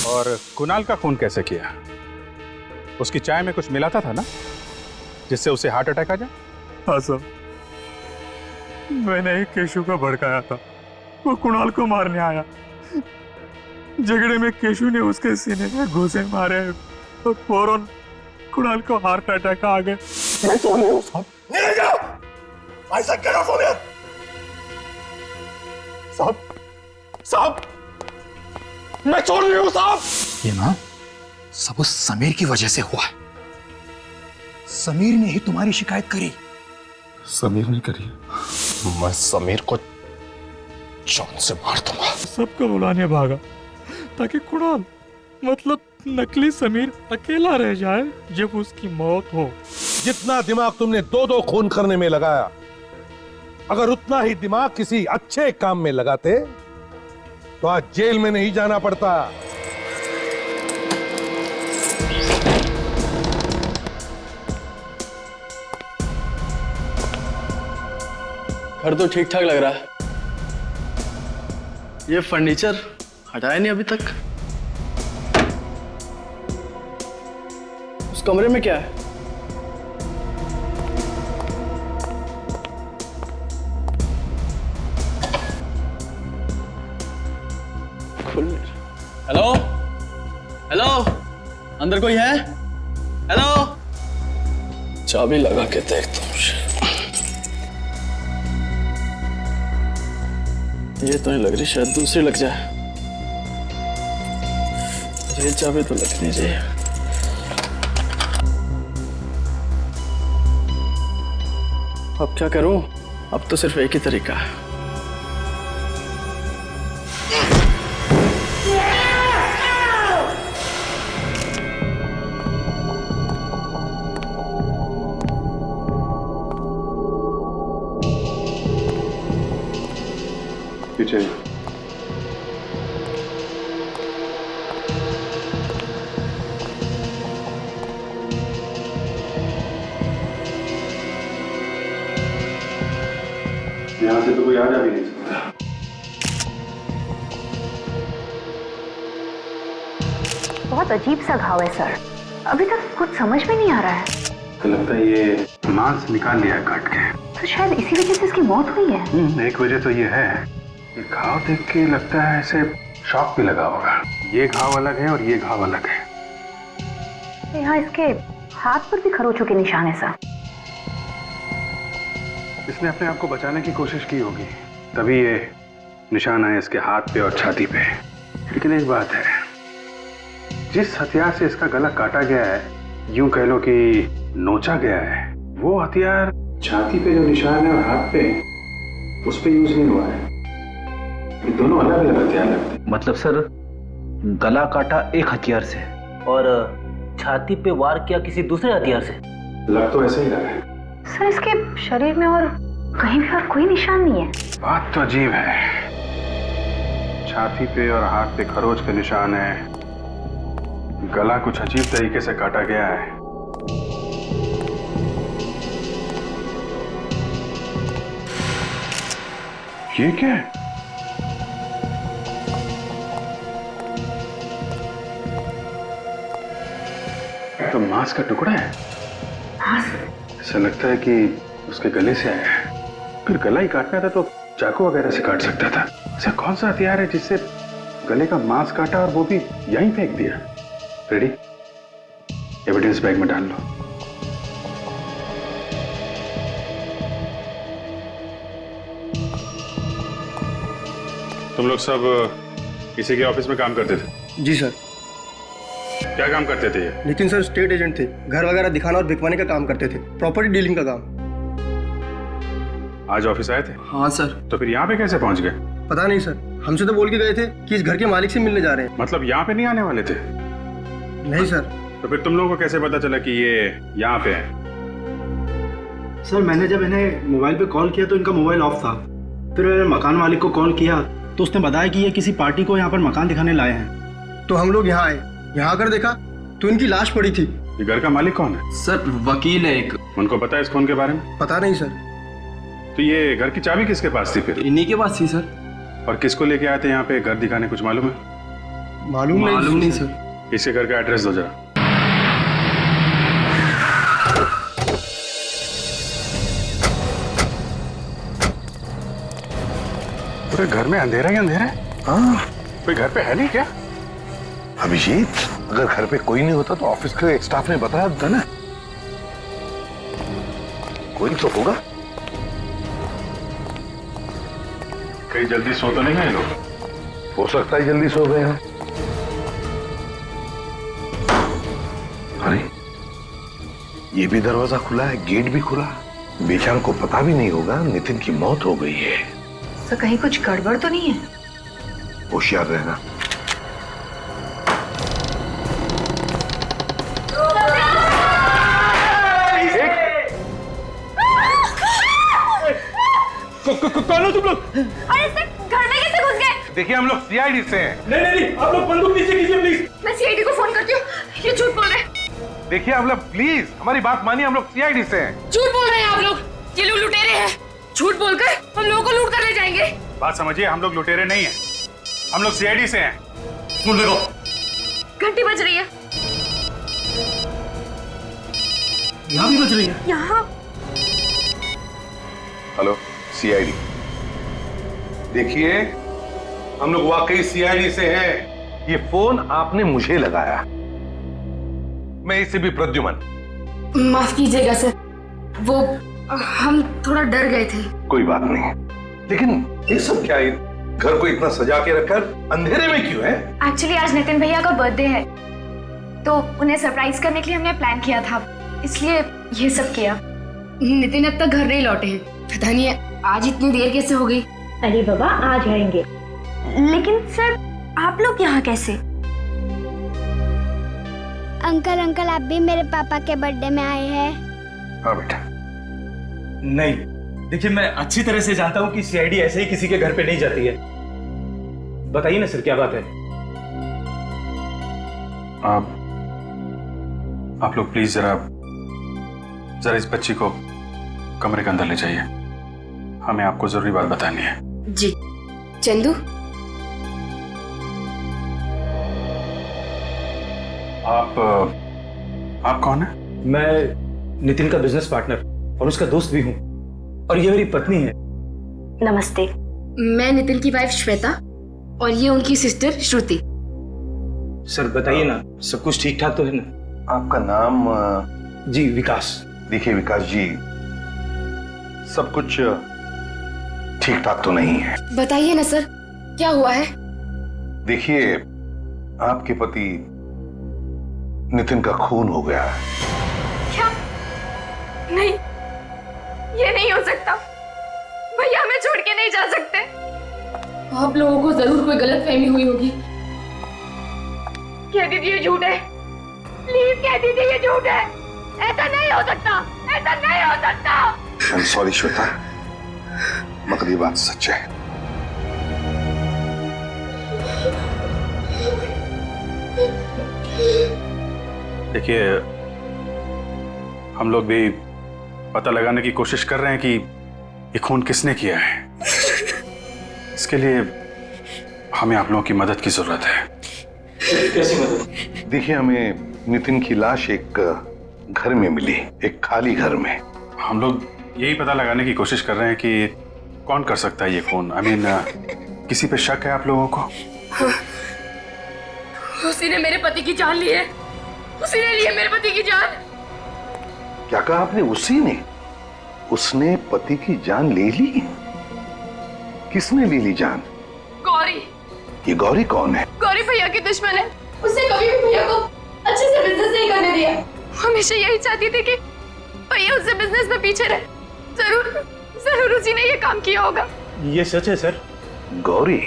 और कुणाल का खून कैसे किया? उसकी चाय में कुछ मिलाता था ना जिससे उसे हार्ट अटैक आ जाए? हाँ सर, मैंने ही केशु को भड़काया था। वो कुणाल को मारने आया। झगड़े में केशु ने उसके सीने में घूंसे मारे तो फौरन कुणाल को हार्ट अटैक आ गया। मैं तो नहीं हूं साहब। नहीं जाओ। ऐसा क्या सोनिया? साहब मैं छोड़ रही हूं साहब। ये ना सब उस समीर की वजह से हुआ है। समीर ने ही तुम्हारी शिकायत करी। समीर ने करी? मैं समीर को जान से मार दूंगा। सबको बुलाने भागा ताकि कुणाल मतलब नकली समीर अकेला रह जाए जब उसकी मौत हो। जितना दिमाग तुमने दो खून करने में लगाया, अगर उतना ही दिमाग किसी अच्छे काम में लगाते तो आज जेल में नहीं जाना पड़ता। घर तो ठीक ठाक लग रहा है। ये फर्नीचर हटाया नहीं अभी तक। उस कमरे में क्या है? हेलो हेलो, अंदर कोई है? हेलो, चाबी लगा के देखता हूँ। ये तो नहीं लग रही, शायद दूसरी लग जाए। ये चाबी तो लगनी चाहिए। अब क्या करूं? अब तो सिर्फ एक ही तरीका है। पीछे यहाँ से तो कोई आ जा भी नहीं सकता। बहुत अजीब सा घाव है सर, अभी तक कुछ समझ में नहीं आ रहा है। तो लगता है ये मांस निकाल लिया है काट के। तो शायद इसी वजह से इसकी मौत हुई है। एक वजह तो ये है, ये घाव देख के लगता है ऐसे शॉक भी लगा होगा। ये घाव अलग है और ये घाव अलग है। यहाँ इसके हाथ पर भी खरोचों के निशान है सर। इसने अपने आप को बचाने की कोशिश की होगी, तभी ये निशान आए इसके हाथ पे और छाती पे। लेकिन एक बात है, जिस हथियार से इसका गला काटा गया है, यूं कह लो कि नोचा गया है, वो हथियार छाती पे जो निशान है और हाथ पे उस पे यूज नहीं हुआ है। ये दोनों अलग अलग हथियार लगते हैं। मतलब सर, गला काटा एक हथियार से और छाती पे वार किया किसी दूसरे हथियार से? लग तो ऐसे ही रहा है सर। इसके शरीर में और कहीं भी और कोई निशान नहीं है। बात तो अजीब है, छाती पे और हाथ पे खरोच के निशान है, गला कुछ अजीब तरीके से काटा गया है। ये क्या है? तो मांस का टुकड़ा है। ऐसा लगता है कि उसके गले से आया है। फिर गला ही काटना था तो चाकू वगैरह से काट सकता था। ऐसा कौन सा हथियार है जिससे गले का मांस काटा और वो भी यहीं फेंक दिया? रेडी, एविडेंस बैग में डाल लो। तुम लोग सब इसी के ऑफिस में काम करते थे? जी सर। क्या काम करते थे ये? नितिन सर स्टेट एजेंट थे, घर वगैरह दिखाना और बिकवाने का काम करते थे, प्रॉपर्टी डीलिंग का काम। आज ऑफिस आए थे? हाँ सर। तो फिर यहाँ पे कैसे पहुंच गए? पता नहीं सर, हमसे तो बोल के गए थे कि इस घर के मालिक से मिलने जा रहे हैं। मतलब यहाँ पे नहीं आने वाले थे? नहीं सर। तो फिर तुम लोगों को कैसे पता चला कि ये यहाँ पे है? सर मैंने जब इन्हें मोबाइल पे कॉल किया तो इनका मोबाइल ऑफ था। फिर मैंने मकान मालिक को कॉल किया तो उसने बताया कि ये किसी पार्टी को यहाँ पर मकान दिखाने लाए हैं। तो हम लोग यहाँ आए, यहाँ आकर देखा तो इनकी लाश पड़ी थी। ये घर का मालिक कौन है? सर वकील है एक। उनको पता है इस खून के बारे में? पता नहीं सर। तो ये घर की चाबी किसके पास थी फिर? इन्हीं के पास थी सर। और किसको लेके आए थे यहाँ पे घर दिखाने, कुछ मालूम है? मालूम नहीं सर। इसके घर का एड्रेस दो जरा। पूरे घर में अंधेरा ही अंधेरा है। हाँ, कोई घर पे है नहीं क्या? अभिजीत, अगर घर पे कोई नहीं होता तो ऑफिस के स्टाफ ने बताया था ना। कोई तो होगा। कहीं जल्दी सो तो नहीं गए लोग? हो सकता है जल्दी सो गए हैं। अरे ये भी दरवाजा खुला है, गेट भी खुला। बेचारों को पता भी नहीं होगा नितिन की मौत हो गई है। तो कहीं कुछ गड़बड़ तो नहीं है? होशियार रहना। कौन हो तुम लोग? अरे सर, घर में कैसे घुस गए? देखिए हम लोग सीआईडी से हैं। नहीं, आप लोग बंदूक नीचे कीजिए प्लीज। मैं सीआईडी को फोन करती हूँ, ये झूठ बोल रहे हैं। देखिए आप लोग प्लीज हमारी बात मानिए, हम लोग सीआईडी से हैं। झूठ बोल रहे हैं आप लोग, ये लोग लुटेरे हैं। झूठ बोलकर हम लोगों को लूट कर ले जाएंगे। बात समझिए, हम लोग लुटेरे नहीं हैं, हम लोग सीआईडी से हैं। सुन लो, घंटी बज रही है। यहाँ भी बज रही है। यहाँ हेलो, सीआईडी। देखिए हम लोग वाकई सीआईडी से हैं। ये फोन आपने मुझे लगाया। मैं इससे भी प्रद्युमन। माफ कीजिएगा सर, वो हम थोड़ा डर गए थे। कोई बात नहीं, लेकिन ये सब क्या है? घर को इतना सजा के रखकर अंधेरे में क्यों है? एक्चुअली आज नितिन भैया का बर्थडे है, तो उन्हें सरप्राइज करने के लिए हमने प्लान किया था, इसलिए ये सब किया। नितिन अब तक घर नहीं लौटे हैं। पता नहीं आज इतनी देर कैसे हो गई। अरे बाबा आ जाएंगे। लेकिन सर आप लोग यहाँ कैसे? अंकल आप भी मेरे पापा के बर्थडे में आए हैं? हाँ बेटा। नहीं, देखिए मैं अच्छी तरह से जानता हूँ कि सीआईडी ऐसे ही किसी के घर पे नहीं जाती है। बताइए ना सर, क्या बात है? आप लोग प्लीज जरा इस बच्ची को कमरे के अंदर ले जाइए, हमें आपको जरूरी बात बतानी है। जी। चंदू, आप कौन है? मैं नितिन का बिजनेस पार्टनर और उसका दोस्त भी हूँ, और ये मेरी पत्नी है। नमस्ते। मैं नितिन की वाइफ श्वेता और ये उनकी सिस्टर श्रुति। सर बताइए ना, सब कुछ ठीक ठाक तो है ना? आपका नाम? जी विकास। देखिए विकास जी, सब कुछ ठीक ठाक तो नहीं है। बताइए ना सर, क्या हुआ है? देखिए, आपके पति नितिन का खून हो गया है। क्या? नहीं, ये नहीं हो सकता। भैया हमें छोड़ के नहीं जा सकते। आप लोगों को जरूर कोई गलतफहमी हुई होगी। कह दीजिए झूठ है, प्लीज कह दीजिए ये झूठ है। ऐसा नहीं हो सकता, ऐसा नहीं हो सकता। I'm sorry श्वेता, मगर ये बात सच है। देखिए, हम लोग भी पता लगाने की कोशिश कर रहे हैं कि ये खून किसने किया है। इसके लिए हमें आप लोगों की मदद की जरूरत है। कैसी मदद? देखिए, हमें नितिन की लाश एक घर में मिली, एक खाली घर में। हम लोग यही पता लगाने की कोशिश कर रहे हैं कि कौन कर सकता है ये खून। आई मीन, किसी पे शक है आप लोगों को? हाँ। उसी ने मेरे पति की जान ली है। उसी ने ली है मेरे पति की जान। क्या कहा आपने? उसी ने? उसने पति की जान ले ली? किसने ले ली जान? गौरी। ये गौरी कौन है? गौरी भैया की दुश्मन है। उसने कभी भी भैया को अच्छे से बिजनेस नहीं करने दिया। हमेशा यही चाहती थी कि भैया उससे बिजनेस में पीछे रहे। जरूर उसी ने ये काम किया होगा। ये सच है सर? गौरी?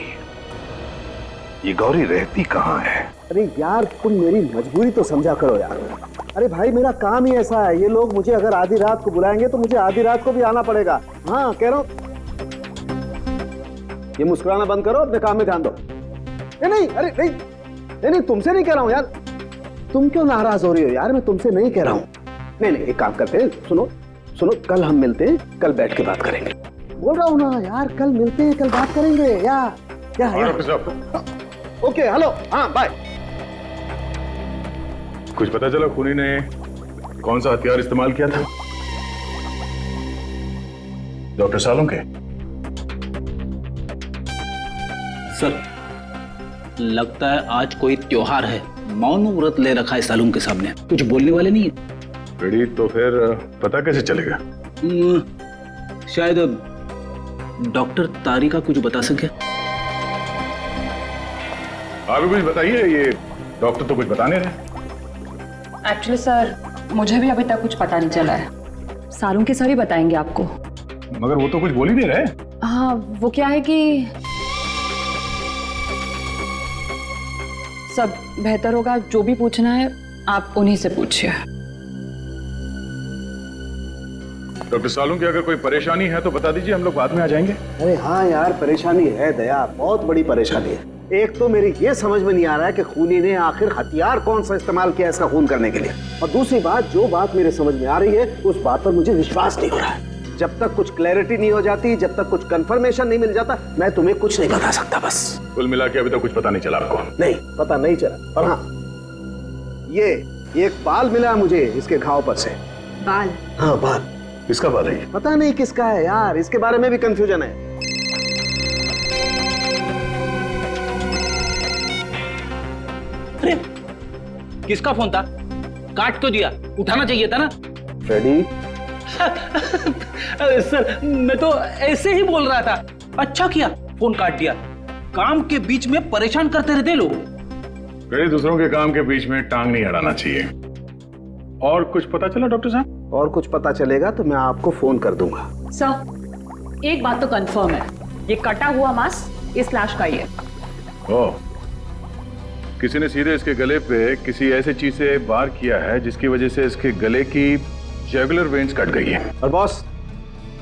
ये गौरी रहती कहाँ है? अरे यार, तुम मेरी मजबूरी तो समझा करो यार। अरे भाई, मेरा काम ही ऐसा है। ये लोग मुझे अगर आधी रात को बुलाएंगे तो मुझे आधी रात को भी आना पड़ेगा। हाँ कह रहा हूँ, ये मुस्कुराना बंद करो, अपने काम में ध्यान दो। नहीं, अरे नहीं, तुमसे नहीं कह रहा हूँ यार। तुम क्यों नाराज हो रही हो यार? मैं तुमसे नहीं कह रहा हूँ। नहीं, एक काम करते हैं, सुनो, कल हम मिलते हैं, कल बैठ के बात करेंगे। बोल रहा हूँ ना यार, कल मिलते हैं, कल बात करेंगे यार। क्या है? ओके, हेलो, हाँ बाय। कुछ पता चला खूनी ने कौन सा हथियार इस्तेमाल किया था? डॉक्टर सालुंके? सर, लगता है आज कोई त्योहार है। मौन व्रत ले रखा है सालुंके साहब ने, कुछ बोलने वाले नहीं है। रेडी, तो फिर पता कैसे चलेगा? शायद डॉक्टर तारिका कुछ बता सके। आप भी कुछ बताइए, ये डॉक्टर तो कुछ बता नहीं रहे। एक्चुअली सर, मुझे भी अभी तक कुछ पता नहीं चला है। सालुंके सर ही बताएंगे आपको। मगर वो तो कुछ बोल ही नहीं रहे। हाँ, वो क्या है कि सब बेहतर होगा, जो भी पूछना है आप उन्हीं से पूछिए। डॉक्टर सालुंके, अगर कोई परेशानी है तो बता दीजिए, हम लोग बाद में आ जाएंगे। अरे हाँ यार, परेशानी है दया, बहुत बड़ी परेशानी है। एक तो मेरी ये समझ में नहीं आ रहा है कि खूनी ने आखिर हथियार कौन सा इस्तेमाल किया इसका खून करने के लिए। और दूसरी बात, जो बात मेरे समझ में आ रही है उस बात पर मुझे विश्वास नहीं हो रहा है। जब तक कुछ क्लैरिटी नहीं हो जाती, जब तक कुछ कंफर्मेशन नहीं मिल जाता, मैं तुम्हें कुछ नहीं बता सकता। बस कुल मिला के अभी तक कुछ पता नहीं चला आपको? नहीं, पता नहीं चला। पर हाँ, ये एक बाल मिला मुझे इसके घाव पर से। बाल? हाँ बाल। किसका बाल है? पता नहीं किसका है यार, इसके बारे में भी कंफ्यूजन है। अरे किसका फोन था? काट क्यों दिया? उठाना चाहिए था ना। फ्रेडी? सर, मैं तो ऐसे ही बोल रहा था। अच्छा किया फोन काट दिया। काम के बीच में परेशान करते रहते लोग। फ्रेडी, दूसरों के काम के बीच में टांग नहीं अड़ाना चाहिए। और कुछ पता चला डॉक्टर साहब? और कुछ पता चलेगा तो मैं आपको फोन कर दूंगा। सर, एक बात तो कंफर्म है, ये कटा हुआ मांस इस लाश का ही है। ओह, किसी ने सीधे इसके गले पे किसी ऐसी चीज से वार किया है जिसकी वजह से इसके गले की जुगुलर वेन्स कट गई है। और बॉस,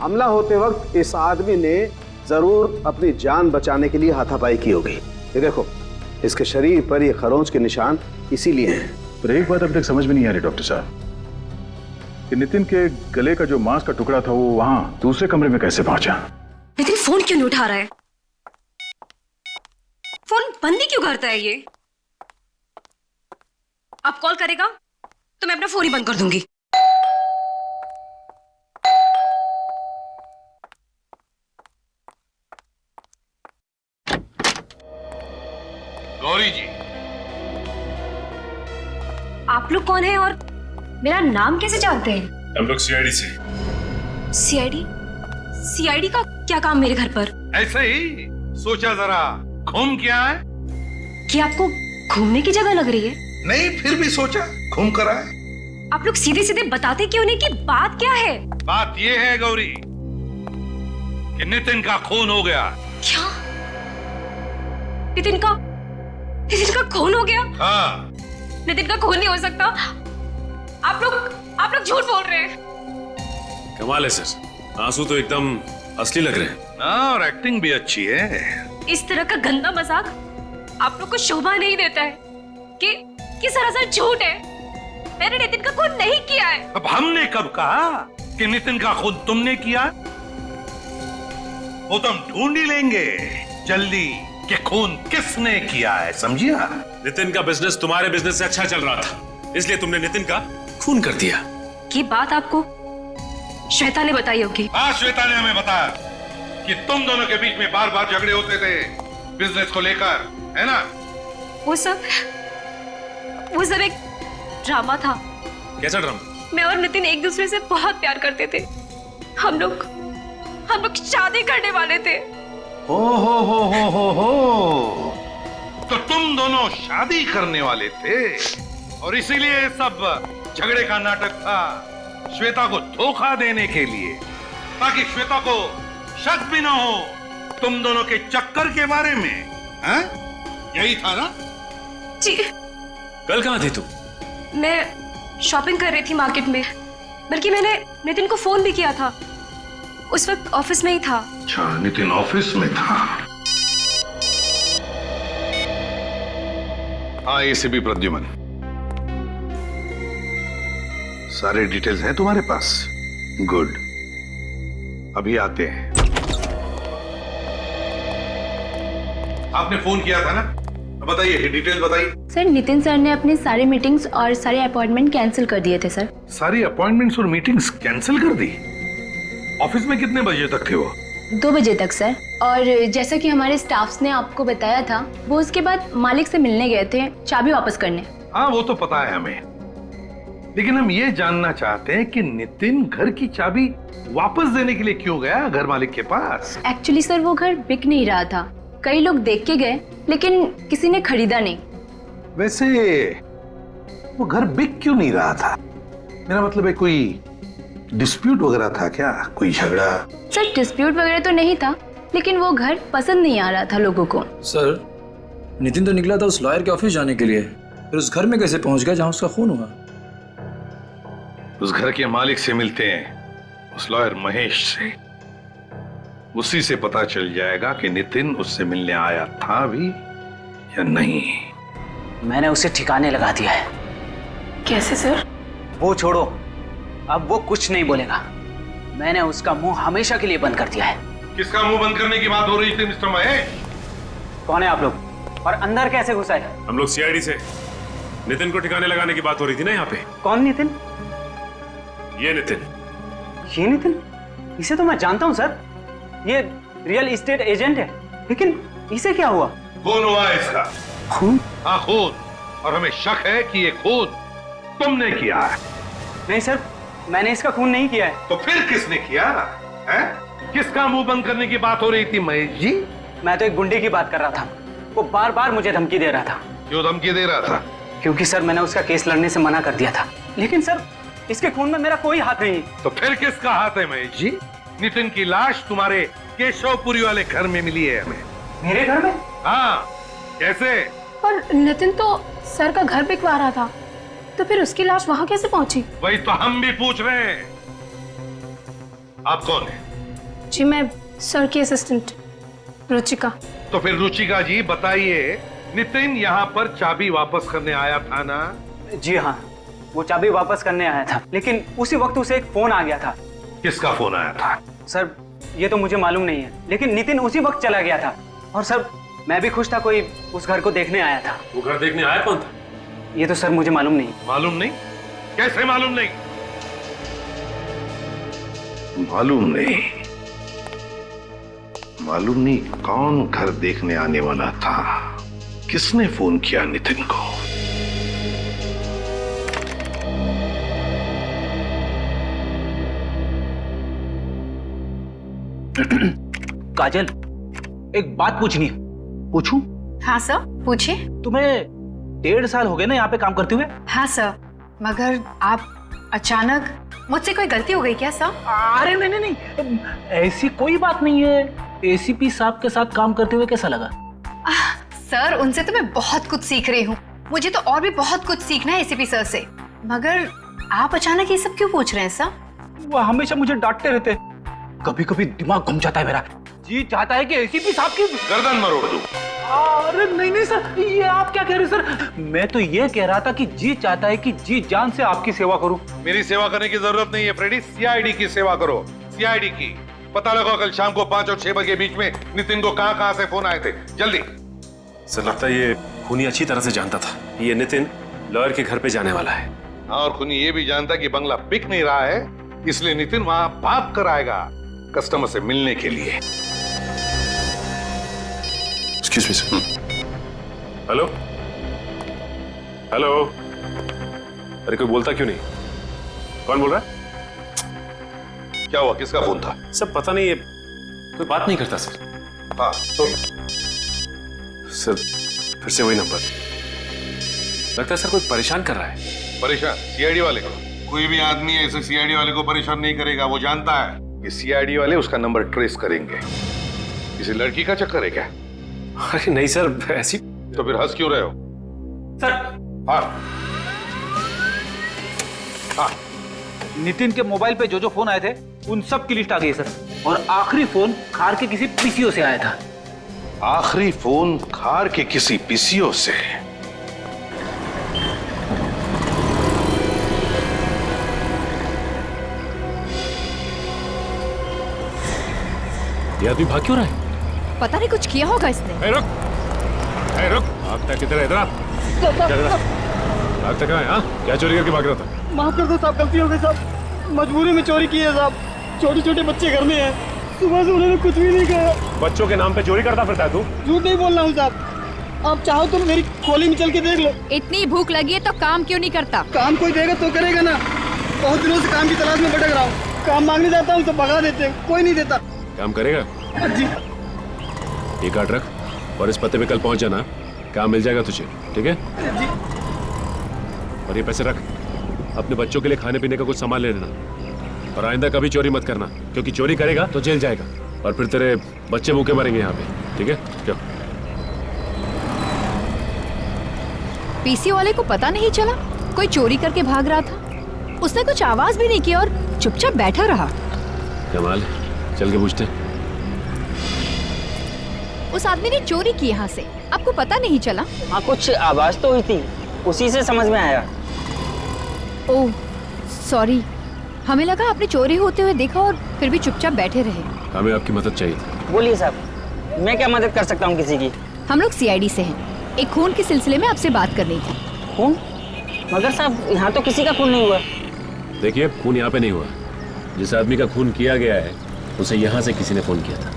हमला होते वक्त इस आदमी ने जरूर अपनी जान बचाने के लिए हाथापाई की होगी। ये देखो, इसके शरीर पर ये खरोंच के निशान इसीलिए हैं। पर एक बात अब तक समझ में नहीं आ रही डॉक्टर साहब कि नितिन के गले का जो मांस का टुकड़ा था वो वहां दूसरे कमरे में कैसे पहुंचा? नितिन फोन क्यों नहीं उठा रहा है? फोन बंद ही क्यों करता है ये? अब कॉल करेगा तो मैं अपना फोन ही बंद कर दूंगी। गौरी जी, आप लोग कौन हैं और मेरा नाम कैसे जानते हैं? हम लोग सीआईडी से। सीआईडी? सीआईडी का क्या काम मेरे घर पर? ऐसे ही सोचा जरा घूम के आए। कि आपको घूमने की जगह लग रही है? नहीं, फिर भी सोचा घूम कर आए। आप लोग सीधे सीधे बताते क्यों नहीं कि बात क्या है? बात ये है गौरी कि नितिन का खून हो गया। क्या? नितिन का खून हो गया? हाँ। नितिन का खून नहीं हो सकता। आप लोग झूठ बोल रहे हैं। कमाल है सर, आंसू तो एकदम असली लग रहे हैं। हाँ, और एक्टिंग भी अच्छी है। इस तरह का गंदा मजाक आप लोग को शोभा नहीं देता है कि सरासर झूठ है। मैंने नितिन का खून नहीं किया है। अब हमने कब कहा कि नितिन का खून तुमने किया? वो तो हम ढूंढ ही लेंगे जल्दी कि खून किसने किया है, समझिया? नितिन का बिजनेस तुम्हारे बिजनेस से अच्छा चल रहा था, इसलिए तुमने नितिन का खून कर दिया। ये बात आपको श्वेता ने बताई होगी। हाँ, श्वेता ने हमें बताया कि तुम दोनों के बीच में बार बार झगड़े होते थे बिजनेस को लेकर, है ना? वो सब एक ड्रामा था। कैसा ड्रामा? मैं और नितिन एक दूसरे से बहुत प्यार करते थे। हम लोग शादी करने वाले थे। हो। तो तुम दोनों शादी करने वाले थे और इसीलिए सब झगड़े का नाटक था, श्वेता को धोखा देने के लिए, ताकि श्वेता को शक भी ना हो तुम दोनों के चक्कर के बारे में। हैं? यही था ना? जी। कल कहाँ थी तू? मैं शॉपिंग कर रही थी मार्केट में, बल्कि मैंने नितिन को फोन भी किया था। उस वक्त ऑफिस में ही था। अच्छा, नितिन ऑफिस में था। हाँ, एसीपी प्रद्युमन, सारे डिटेल्स हैं तुम्हारे पास? गुड, अभी आते हैं। आपने फोन किया था ना? बताइए, डिटेल बताइए। सर, नितिन सर ने अपनी सारी मीटिंग्स और सारे अपॉइंटमेंट कैंसिल कर दिए थे सर। सारी अपॉइंटमेंट्स और मीटिंग्स कैंसिल कर दी? ऑफिस में कितने बजे तक थे वो? 2 बजे तक सर। और जैसा कि हमारे स्टाफ्स ने आपको बताया था, वो उसके बाद मालिक से मिलने गए थे चाबी वापस करने। हाँ, वो तो पता है हमें, लेकिन हम ये जानना चाहते हैं कि नितिन घर की चाबी वापस देने के लिए क्यों गया घर मालिक के पास? एक्चुअली सर, वो घर बिक नहीं रहा था। कई लोग देख के गए, लेकिन किसी ने खरीदा नहीं। वैसे वो घर बिक क्यों नहीं रहा था? मेरा मतलब है, कोई डिस्प्यूट वगैरह था क्या? कोई झगड़ा? सर, डिस्प्यूट वगैरह तो नहीं था, लेकिन वो घर पसंद नहीं आ रहा था लोगों को। सर, नितिन तो निकला था उस लॉयर के ऑफिस जाने के लिए, फिर उस घर में कैसे पहुंच गया जहां उसका खून हुआ? उस घर के मालिक से मिलते हैं, उस लॉयर महेश से। उसी से पता चल जाएगा कि नितिन उससे मिलने आया था भी या नहीं। मैंने उसे ठिकाने लगा दिया है। कैसे सर? वो छोड़ो, अब वो कुछ नहीं बोलेगा। मैंने उसका मुंह हमेशा के लिए बंद कर दिया है। किसका मुंह बंद करने की बात हो रही थी मिस्टर महेश? कौन है आप लोग और अंदर कैसे घुसा है? हम लोग सीआईडी से। नितिन को ठिकाने लगाने की बात हो रही थी ना यहाँ पे। कौन नितिन? ये नितिन। ये नितिन? इसे तो मैं जानता हूँ सर, ये रियल एस्टेट एजेंट है, लेकिन इसे क्या हुआ? खून हुआ इसका। खून? हाँ, खून। और हमें शक है कि ये खून तुमने किया है। नहीं सर, मैंने इसका खून नहीं किया है। तो फिर किसने किया है? किसका मुंह बंद करने की बात हो रही थी महेश जी? मैं तो एक गुंडे की बात कर रहा था, वो बार बार मुझे धमकी दे रहा था। क्यों धमकी दे रहा था? क्योंकि सर मैंने उसका केस लड़ने से मना कर दिया था। लेकिन सर इसके खून में मेरा कोई हाथ नहीं। तो फिर किसका हाथ है महेश जी? नितिन की लाश तुम्हारे केशवपुरी वाले घर में मिली है हमें। मेरे घर में? हाँ। कैसे? पर नितिन तो सर का घर बिकवा रहा था, तो फिर उसकी लाश वहां कैसे पहुंची? वही तो हम भी पूछ रहे हैं। आप कौन है? जी मैं सर की असिस्टेंट रुचिका। तो फिर रुचिका जी बताइए, नितिन यहाँ पर चाबी वापस करने आया था ना? जी हाँ, वो चाबी वापस करने आया था, लेकिन उसी वक्त उसे एक फोन आ गया था। किसका फोन आया था? सर ये तो मुझे मालूम नहीं है, लेकिन नितिन उसी वक्त चला गया था। और सर मैं भी खुश था, कोई उस घर को देखने आया था। वो घर देखने आया कौन था? ये तो सर मुझे मालूम नहीं। मालूम नहीं? कैसे मालूम नहीं? मालूम नहीं? मालूम नहीं कौन घर देखने आने वाला था? किसने फोन किया नितिन को? काजल, एक बात पूछनी है। पूछूं? हाँ सर पूछिए। तुम्हें 1.5 साल हो गए ना यहाँ पे काम करते हुए? हाँ सर, मगर आप अचानक, मुझसे कोई गलती हो गई क्या सर? अरे नहीं नहीं नहीं, ऐसी कोई बात नहीं है। एसीपी साहब के साथ काम करते हुए कैसा लगा? सर उनसे तो मैं बहुत कुछ सीख रही हूँ, मुझे तो और भी बहुत कुछ सीखना है एसीपी सर से। मगर आप अचानक ये सब क्यों पूछ रहे हैं सर? वो हमेशा मुझे डांटते रहते, कभी कभी दिमाग घूम जाता है मेरा। जी चाहता है कि एसीपी साहब की गर्दन मरोड़ दूं। अरे नहीं नहीं सर, ये आप क्या कह रहे हैं सर? मैं तो ये कह रहा था कि जी चाहता है कि जी जान से आपकी सेवा करूं। मेरी सेवा करने की जरूरत नहीं है फ्रेडी, सीआईडी की सेवा करो। सीआईडी की पता लगाओ कल शाम को 5 और 6 बजे के बीच में नितिन को कहां से फोन आए थे, जल्दी। सर लगता है ये खूनी अच्छी तरह से जानता था ये नितिन लॉयर के घर पे जाने वाला है। और खूनी ये भी जानता कि बंगला बिक नहीं रहा है, इसलिए नितिन वहां भाग कर आएगा कस्टमर से मिलने के लिए। Excuse me sir. Hello hello, अरे कोई बोलता क्यों नहीं? कौन बोल रहा है? क्या हुआ, किसका फोन था? सब पता नहीं, ये कोई बात नहीं करता सर। हाँ तो सर फिर से वही नंबर। लगता है सर कोई परेशान कर रहा है। परेशान? सीआईडी वाले को? कोई भी आदमी ऐसे सीआईडी वाले को परेशान नहीं करेगा, वो जानता है कि सीआईडी वाले उसका नंबर ट्रेस करेंगे। किसी लड़की का चक्कर है क्या? अरे नहीं सर, ऐसी। तो फिर हंस क्यों रहे हो? सर हाँ हाँ, नितिन के मोबाइल पे जो जो फोन आए थे उन सब की लिस्ट आ गई है सर। और आखिरी फोन खार के किसी पीसीओ से आया था। आखिरी फोन खार के किसी पीसीओ से? ये आदमी भाग क्यों रहा है? पता नहीं कुछ किया होगा इसने। रुक भागता किधर? इधर भागता कहाँ है? हाँ क्या चोरी करके भाग रहा था? माफ कर दो साहब, गलती हो गई साहब, मजबूरी में चोरी की है साहब। छोटे छोटे बच्चे घर में हैं, सुबह से उन्होंने कुछ भी नहीं कहा। बच्चों के नाम पे चोरी करता फिरता है तू? झूठ नहीं बोल रहा हूँ साहब, आप चाहो तो मेरी खोली में चल के देख लो। इतनी भूख लगी है तो काम क्यों नहीं करता? काम कोई देगा तो करेगा ना। बहुत दिनों से काम की तलाश में भटक रहा हूँ, काम मांगने जाता हूँ तो भगा देते हैं, कोई नहीं देता। काम करेगा? जी। ये कार्ड रख और इस पते पे कल पहुंच जाना, काम मिल जाएगा तुझे, ठीक है? जी। और ये पैसे रख, अपने बच्चों के लिए खाने पीने का कुछ सामान ले लेना। और आइंदा कभी चोरी मत करना, क्योंकि चोरी करेगा तो जेल जाएगा और फिर तेरे बच्चे भूखे मरेंगे यहाँ पे, ठीक है? क्यों? पीसी वाले को पता नहीं चला कोई चोरी करके भाग रहा था? उसने कुछ आवाज भी नहीं की और चुपचाप बैठा रहा। कमाल, चल के पूछते। उस आदमी ने चोरी की यहाँ से, आपको पता नहीं चला? हाँ कुछ आवाज तो हुई थी, उसी से समझ में आया। ओह सॉरी, हमें लगा आपने चोरी होते हुए देखा और फिर भी चुपचाप बैठे रहे। हमें आपकी मदद चाहिए थी। बोलिए साहब, मैं क्या मदद कर सकता हूँ किसी की? हम लोग सीआईडी से हैं, एक खून के सिलसिले में आपसे बात करनी थी। खून? मगर साहब यहाँ तो किसी का खून नहीं हुआ। देखिए खून यहाँ पे नहीं हुआ, जिस आदमी का खून किया गया है उसे यहाँ से किसी ने फोन किया था।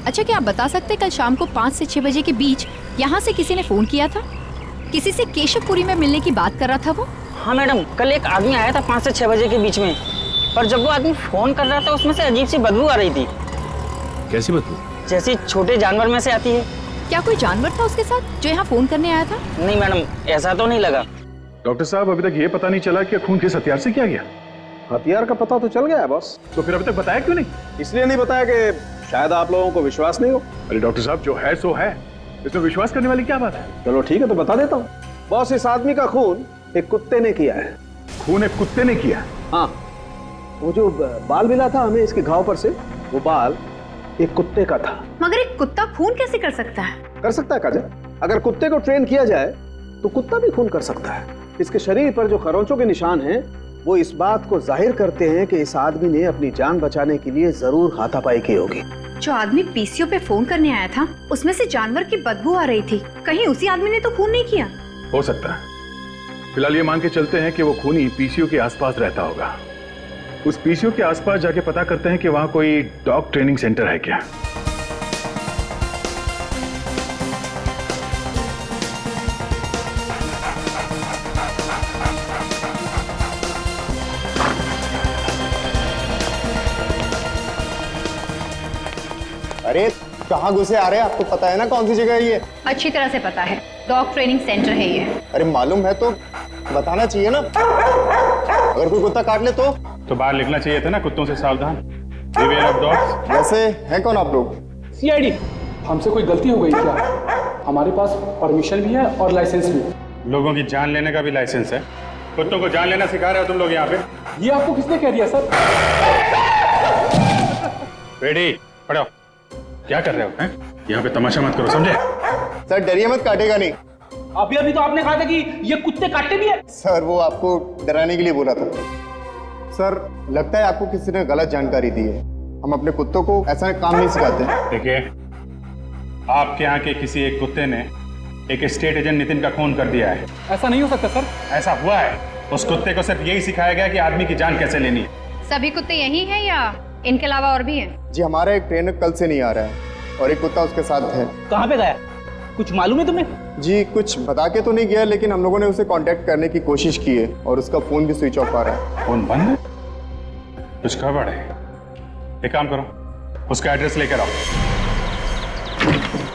अच्छा क्या आप बता सकते कल शाम को 5 से 6 बजे के बीच यहाँ से किसी ने फोन किया था? किसी से केशवपुरी में मिलने की बात कर रहा था वो? हाँ मैडम, कल एक आदमी आया था 5 से 6 बजे के बीच में, पर जब वो आदमी फोन कर रहा था उसमें से अजीब सी बदबू आ रही थी। कैसी बदबू? जैसी छोटे जानवर में से आती है। क्या कोई जानवर था उसके साथ जो यहाँ फोन करने आया था? नहीं मैडम, ऐसा तो नहीं लगा। डॉक्टर साहब अभी तक ये पता नहीं चला कि खून किस हथियार से किया गया। हथियार का पता तो चल गया है बॉस। तो फिर अभी तक बताया क्यों नहीं? इसलिए नहीं बताया कि शायद आप लोगों को विश्वास नहीं हो। अरे डॉक्टर साहब, जो है सो है, इसमें विश्वास करने वाली क्या बात है? चलो ठीक है, तो बता देता हूँ। बॉस, इस आदमी का खून एक कुत्ते ने किया है। खून एक कुत्ते ने किया? हाँ, वो जो बाल मिला था हमें इसके घाव पर से, वो बाल एक कुत्ते का था। मगर एक कुत्ता खून कैसे कर सकता है? कर सकता है काजल, अगर कुत्ते को ट्रेन किया जाए तो कुत्ता भी खून कर सकता है। इसके शरीर पर जो खरोंचों के निशान हैं, वो इस बात को जाहिर करते हैं कि इस आदमी ने अपनी जान बचाने के लिए जरूर हाथापाई की होगी। जो आदमी पीसीओ पे फोन करने आया था, उसमें से जानवर की बदबू आ रही थी। कहीं उसी आदमी ने तो खून नहीं किया? हो सकता है। फिलहाल ये मान के चलते हैं कि वो खूनी पीसीओ के आसपास रहता होगा। उस पीसीओ के आसपास जाके पता करते हैं कि वहां कोई डॉग ट्रेनिंग सेंटर है क्या। अरे कहाँ घुसे आ रहे हैं? आपको पता है ना कौन सी जगह है ये? अच्छी तरह से पता है, डॉग ट्रेनिंग सेंटर है ये। अरे मालूम है तो बताना चाहिए ना, अगर कोई कुत्ता काट ले तो बाहर लिखना चाहिए था ना, कुत्तों से सावधान, बिवेयर ऑफ डॉग्स। वैसे हैं कौन आप लोग? सीआईडी। हमसे कोई गलती हो गई क्या? हमारे पास परमिशन भी है और लाइसेंस भी। लोगों की जान लेने का भी लाइसेंस है। कुत्तों को जान लेना सिखा रहे हो तुम लोग यहाँ पे? ये आपको किसने कह दिया सर? रेडी, खड़े हो। क्या कर रहे हो? हैं? यहाँ पे तमाशा मत करो, समझे? सर डरिए मत, काटेगा नहीं। अभी तो आपने कहा था कि ये कुत्ते काटते भी है। सर वो आपको डराने के लिए बोला था। सर लगता है आपको किसी ने गलत जानकारी दी है। हम अपने कुत्तों को ऐसा काम नहीं सिखाते। देखिए, आपके यहाँ के किसी एक कुत्ते ने एक स्टेट एजेंट नितिन का खून कर दिया है। ऐसा नहीं हो सकता सर। ऐसा हुआ है। उस कुत्ते को सिर्फ यही सिखाया गया कि आदमी की जान कैसे लेनी है। सभी कुत्ते यही हैं या इनके अलावा और भी हैं? जी हमारा एक ट्रेनर कल से नहीं आ रहा है और एक कुत्ता उसके साथ है। कहाँ पे गया? कुछ मालूम है तुम्हें? जी कुछ बता के तो नहीं गया, लेकिन हम लोगों ने उसे कांटेक्ट करने की कोशिश की है और उसका फोन भी स्विच ऑफ आ रहा है। फोन बंद है? कुछ गड़बड़ है। एक काम करो, उसका एड्रेस लेकर आओ।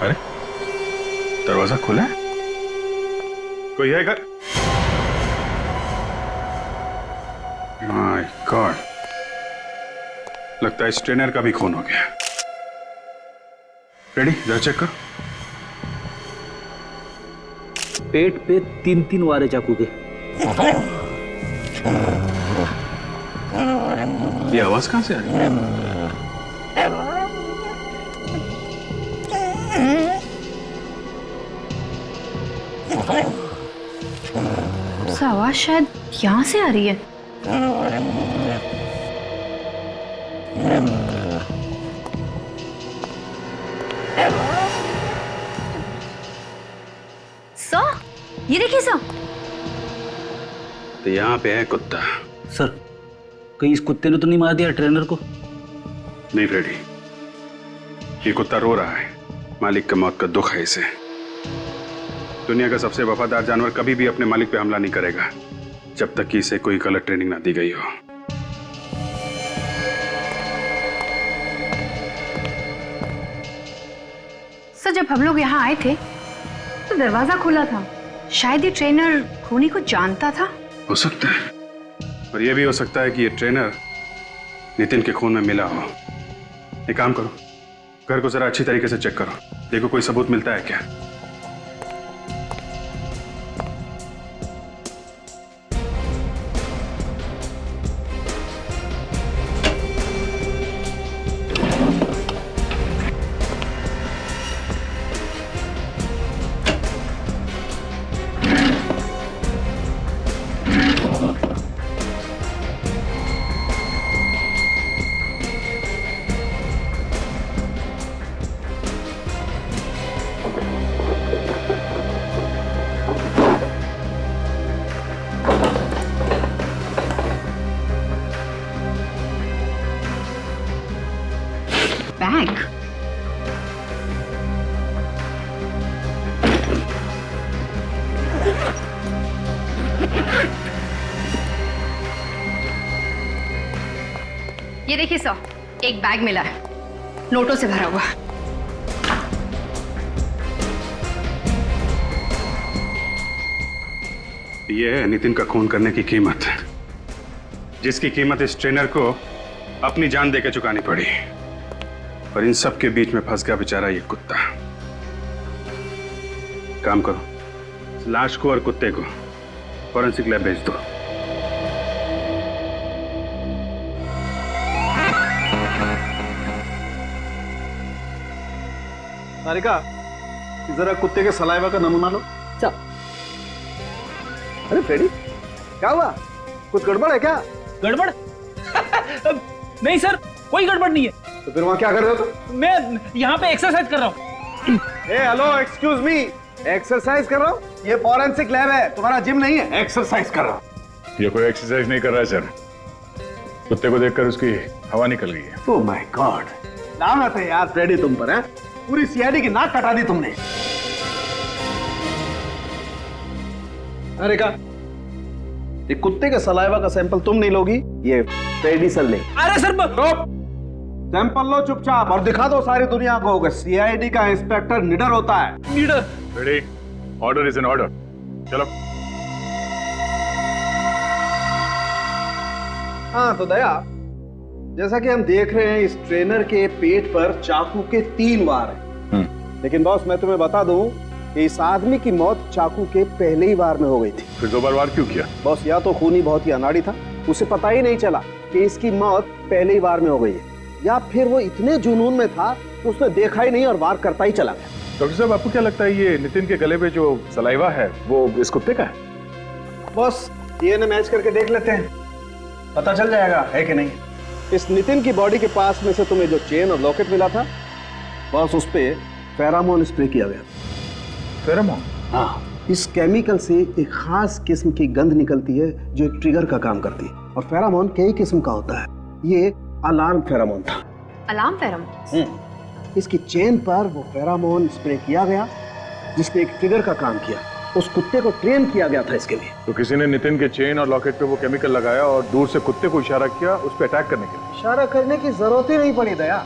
अरे दरवाजा खुला है? कोई है घर? माय गॉड, लगता है इस ट्रेनर का भी खून हो गया। रेडी, जरा चेक करो। पेट पे 3-3 वारे चाकू के। ये आवाज कहां से आ रही है? उसका आवाज शायद यहाँ से आ रही है। सर, ये देखिए सर। तो यहाँ पे है कुत्ता। सर, कहीं इस कुत्ते ने तो नहीं मार दिया ट्रेनर को? नहीं फ्रेडी, ये कुत्ता रो रहा है। मालिक की मौत का दुख है इसे। दुनिया का सबसे वफादार जानवर कभी भी अपने मालिक पे हमला नहीं करेगा जब तक कि इसे कोई गलत ट्रेनिंग ना दी गई हो। सर, जब हम लोग यहाँ आए थे तो दरवाजा खुला था। शायद ये ट्रेनर खूनी को जानता था। हो सकता है, और ये भी हो सकता है कि ये ट्रेनर नितिन के खून में मिला हो। एक काम करो, घर को जरा अच्छी तरीके से चेक करो, देखो कोई सबूत मिलता है क्या। बैग। ये देखिए सर, एक बैग मिला है, नोटों से भरा हुआ। ये है नितिन का खून करने की कीमत। जिसकी कीमत इस ट्रेनर को अपनी जान देकर चुकानी पड़ी। और इन सब के बीच में फंस गया बेचारा ये कुत्ता। काम करो, इस लाश को और कुत्ते को फॉरेंसिक लैब भेज दो। तारिका, जरा कुत्ते के सलाइवा का नमूना लो। अरे फ्रेडी, क्या हुआ? कुछ गड़बड़ है क्या? गड़बड़? नहीं सर, कोई गड़बड़ नहीं है। तो फिर वहां क्या कर रहे हो तुम? मैं यहाँ पे एक्सरसाइज कर रहा हूँ। हेलो, एक्सक्यूज मी, एक्सरसाइज कर रहा हूँ? ये फॉरेंसिक लैब है, तुम्हारा जिम नहीं है। एक्सरसाइज कर रहा हूँ। ये कोई एक्सरसाइज नहीं कर रहा है सर। कुत्ते को देखकर उसकी हवा निकल गई है। ओह माय गॉड, लानत है यार फ्रेडी तुम पर, है? पूरी सीआईडी की नाक कटा दी तुमने। अरे का ये कुत्ते के सलाइवा का सैंपल तुम नहीं लोगी, ये फ्रेडी सर ले। अरे सर सैंपल लो चुपचाप और दिखा दो सारी दुनिया को कि सीआईडी का इंस्पेक्टर निडर होता है। निडर? Ready, order is an order. चलो। हाँ तो दया, जैसा कि हम देख रहे हैं इस ट्रेनर के पेट पर चाकू के 3 वार हैं। लेकिन बॉस मैं तुम्हें बता दूं कि इस आदमी की मौत चाकू के पहले ही वार में हो गई थी। फिर 2 बार वार क्यों किया? बॉस या तो खूनी बहुत ही अनाड़ी था, उसे पता ही नहीं चला कि इसकी मौत पहले ही वार में हो गई है, या फिर वो इतने जुनून में था कि उसने देखा ही नहीं और वार करता ही चला गया। डॉक्टर साहब, आपको क्या लगता है ये नितिन के गले पे जो सलाइवा है वो इस कुत्ते का है? बॉस डीएनए मैच करके देख लेते हैं, पता चल जाएगा है कि नहीं। इस नितिन की बॉडी के पास में से तुम्हें जो चेन और लॉकेट मिला था, बॉस उस पे फेरामोन स्प्रे किया गया। फेरामोन? हाँ, इस केमिकल से एक खास किस्म की गंध निकलती है जो एक ट्रिगर का काम करती है। और फेरामोन कई किस्म का होता है, ये अलार्म फेरामोन था। Alarm pheromone? इसकी चेन पर वो फेरामोन स्प्रे किया गया जिसने एक ट्रिगर का काम किया। उस कुत्ते को ट्रेन किया गया था इसके लिए। तो किसी ने नितिन के चेन और लॉकेट पे वो केमिकल लगाया और दूर से कुत्ते को इशारा किया उस पे अटैक करने के लिए। इशारा करने की जरूरत ही नहीं पड़ी दया।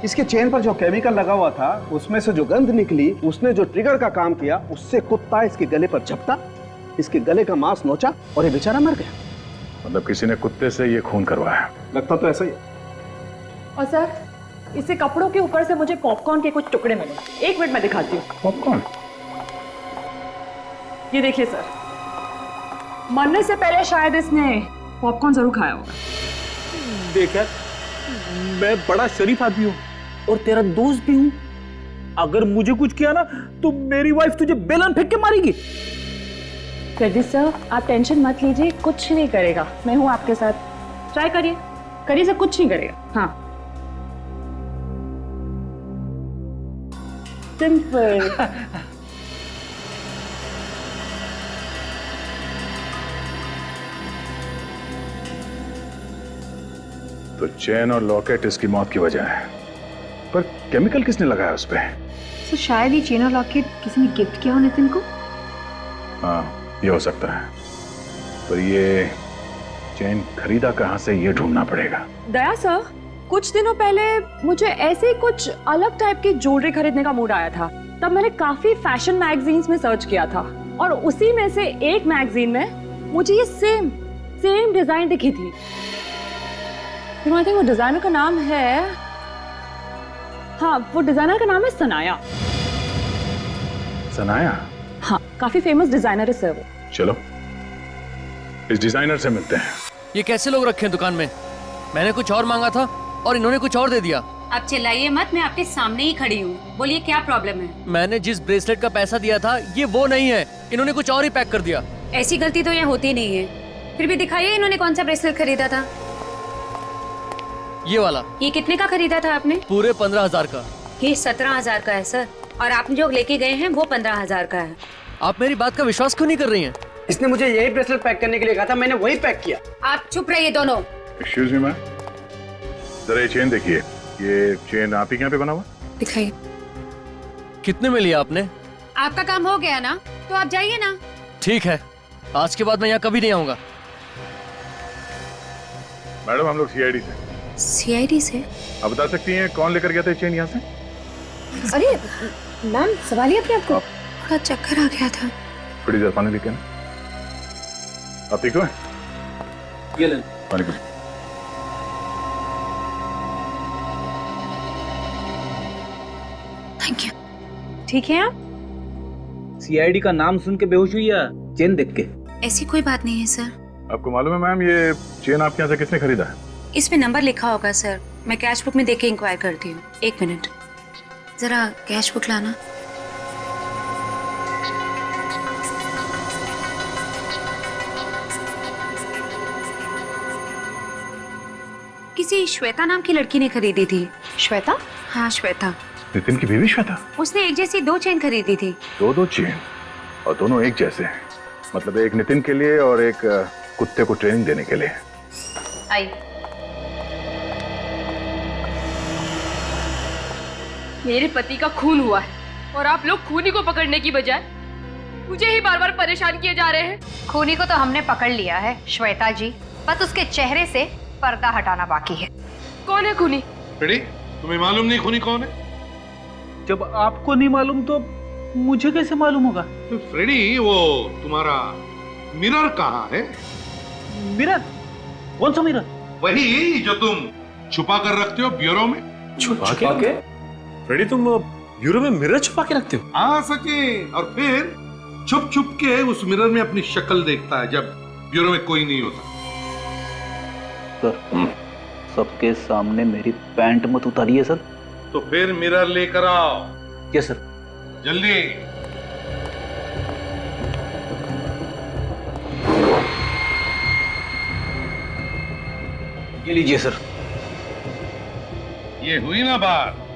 इसके चेन पर जो केमिकल लगा हुआ था उसमें से जो गंध निकली, उसने जो ट्रिगर का काम किया, उससे कुत्ता इसके गले पर झपटा, इसके गले का मांस नोचा और ये बेचारा मर गया। मतलब किसी ने कुत्ते से ये खून करवाया? लगता तो ऐसा ही। और सर, इससे कपड़ों के ऊपर से मुझे पॉपकॉर्न के कुछ टुकड़े मिले। 1 मिनट में दिखाती हूँ। पॉपकॉर्न? ये देखिए सर, मरने से पहले शायद इसने पॉपकॉर्न जरूर खाया होगा। देख यार, मैं बड़ा शरीफ आदमी हूँ और तेरा दोस्त भी हूँ। अगर मुझे कुछ किया ना तो मेरी वाइफ तुझे बेलन फेंक के मारेगी। प्रदीप सर, आप टेंशन मत लीजिए, कुछ नहीं करेगा। मैं हूँ आपके साथ। ट्राई करिए, करिए सर, कुछ नहीं करेगा। हाँ, सिंपल। तो चेन और लॉकेट इसकी मौत की वजह है, पर केमिकल किसने लगाया उस पे? तो शायद ये चेन और लॉकेट किसी ने गिफ्ट किया हो नितिन को। हाँ, ये हो सकता है, पर ये चेन खरीदा कहाँ से ये ढूंढना पड़ेगा। दया सर, कुछ दिनों पहले मुझे ऐसे ही कुछ अलग टाइप की ज्वेलरी खरीदने का मूड आया था। तब मैंने काफी फैशन मैगजीन्स में सर्च किया था और उसी में से एक मैगजीन में मुझे ये सेम डिजाइन दिखी थी। I think वो डिजाइनर का नाम है, हाँ, वो डिजाइनर का नाम है सनाया। सनाया? हाँ, काफी फेमस डिजाइनर है सर वो। चलो इस डिजाइनर से मिलते हैं। ये कैसे लोग रखे हैं दुकान में? मैंने कुछ और मांगा था और इन्होंने कुछ और दे दिया। आप चिल्लाइए मत, मैं आपके सामने ही खड़ी हूँ। बोलिए क्या प्रॉब्लम है? मैंने जिस ब्रेसलेट का पैसा दिया था ये वो नहीं है, इन्होंने कुछ और ही पैक कर दिया। ऐसी गलती तो यहाँ होती नहीं है। फिर भी दिखाइए इन्होंने कौन सा ब्रेसलेट खरीदा था। ये वाला। ये कितने का खरीदा था आपने? पूरे 15,000 का। ये 17,000 का है सर, और आप जो लेके गए हैं वो 15,000 का है। आप मेरी बात का विश्वास क्यों नहीं कर रही हैं? इसने मुझे यही ब्रेसलेट पैक करने के लिए कहा था, मैंने वही पैक किया। आप चुप रहिए दोनों। एक्सक्यूज मी मैम, जरा ये चेन देखिए। ये चेन आप ही के यहाँ पे बना हुआ? दिखाइए। कितने में लिया आपने? आपका काम हो गया ना, तो आप जाइए ना। ठीक है, आज के बाद मैं यहाँ कभी नहीं आऊंगा। मैडम, हम लोग सीआईडी से। सीआईडी से? आप बता सकती हैं कौन लेकर गया था चेन यहाँ से? अरे मैम, सवालिए अपने आपको। थोड़ा चक्कर आ गया था। थोड़ी देर पानी लेके ना। आप ठीक हो? ये ले। पानी पी। Thank you. ठीक है आप? सीआईडी का नाम सुन के बेहोश हुई या चेन देख के? ऐसी कोई बात नहीं है सर। आपको मालूम है मैम, ये चेन आपके यहाँ से किसने खरीदा है? इसमें नंबर लिखा होगा सर, मैं कैश बुक में देख के इंक्वायर करती हूँ। 1 मिनट, जरा कैश बुक लाना। किसी श्वेता नाम की लड़की ने खरीदी थी। श्वेता? हाँ श्वेता। नितिन की बीवी श्वेता? उसने एक जैसी 2 चेन खरीदी थी। दो चेन, और दोनों एक जैसे हैं? मतलब एक नितिन के लिए और एक कुत्ते को ट्रेनिंग देने के लिए। आई। मेरे पति का खून हुआ है और आप लोग खूनी को पकड़ने की बजाय मुझे ही बार बार परेशान किए जा रहे हैं। खूनी को तो हमने पकड़ लिया है श्वेता जी, बस उसके चेहरे से पर्दा हटाना बाकी है। कौन है खूनी? फ्रेडी, तुम्हें मालूम नहीं खूनी कौन है? जब आपको नहीं मालूम तो मुझे कैसे मालूम होगा? तो फ्रेडी, वो तुम्हारा मिरर कहाँ है? मिरर? कौन सा मिरर? वही जो तुम छुपा कर रखते हो ब्यूरो में। छुपा के? फ्रेडी, तुम ब्यूरो में मिरर छुपा के रखते हो? हाँ सचिन, और फिर छुप छुप के उस मिरर में अपनी शक्ल देखता है जब ब्यूरो में कोई नहीं होता। सर, सबके सामने मेरी पैंट मत उतारिए सर। तो फिर मिरर लेकर आओ। Yes sir. जल्दी। ये लीजिए सर। ये हुई ना बात?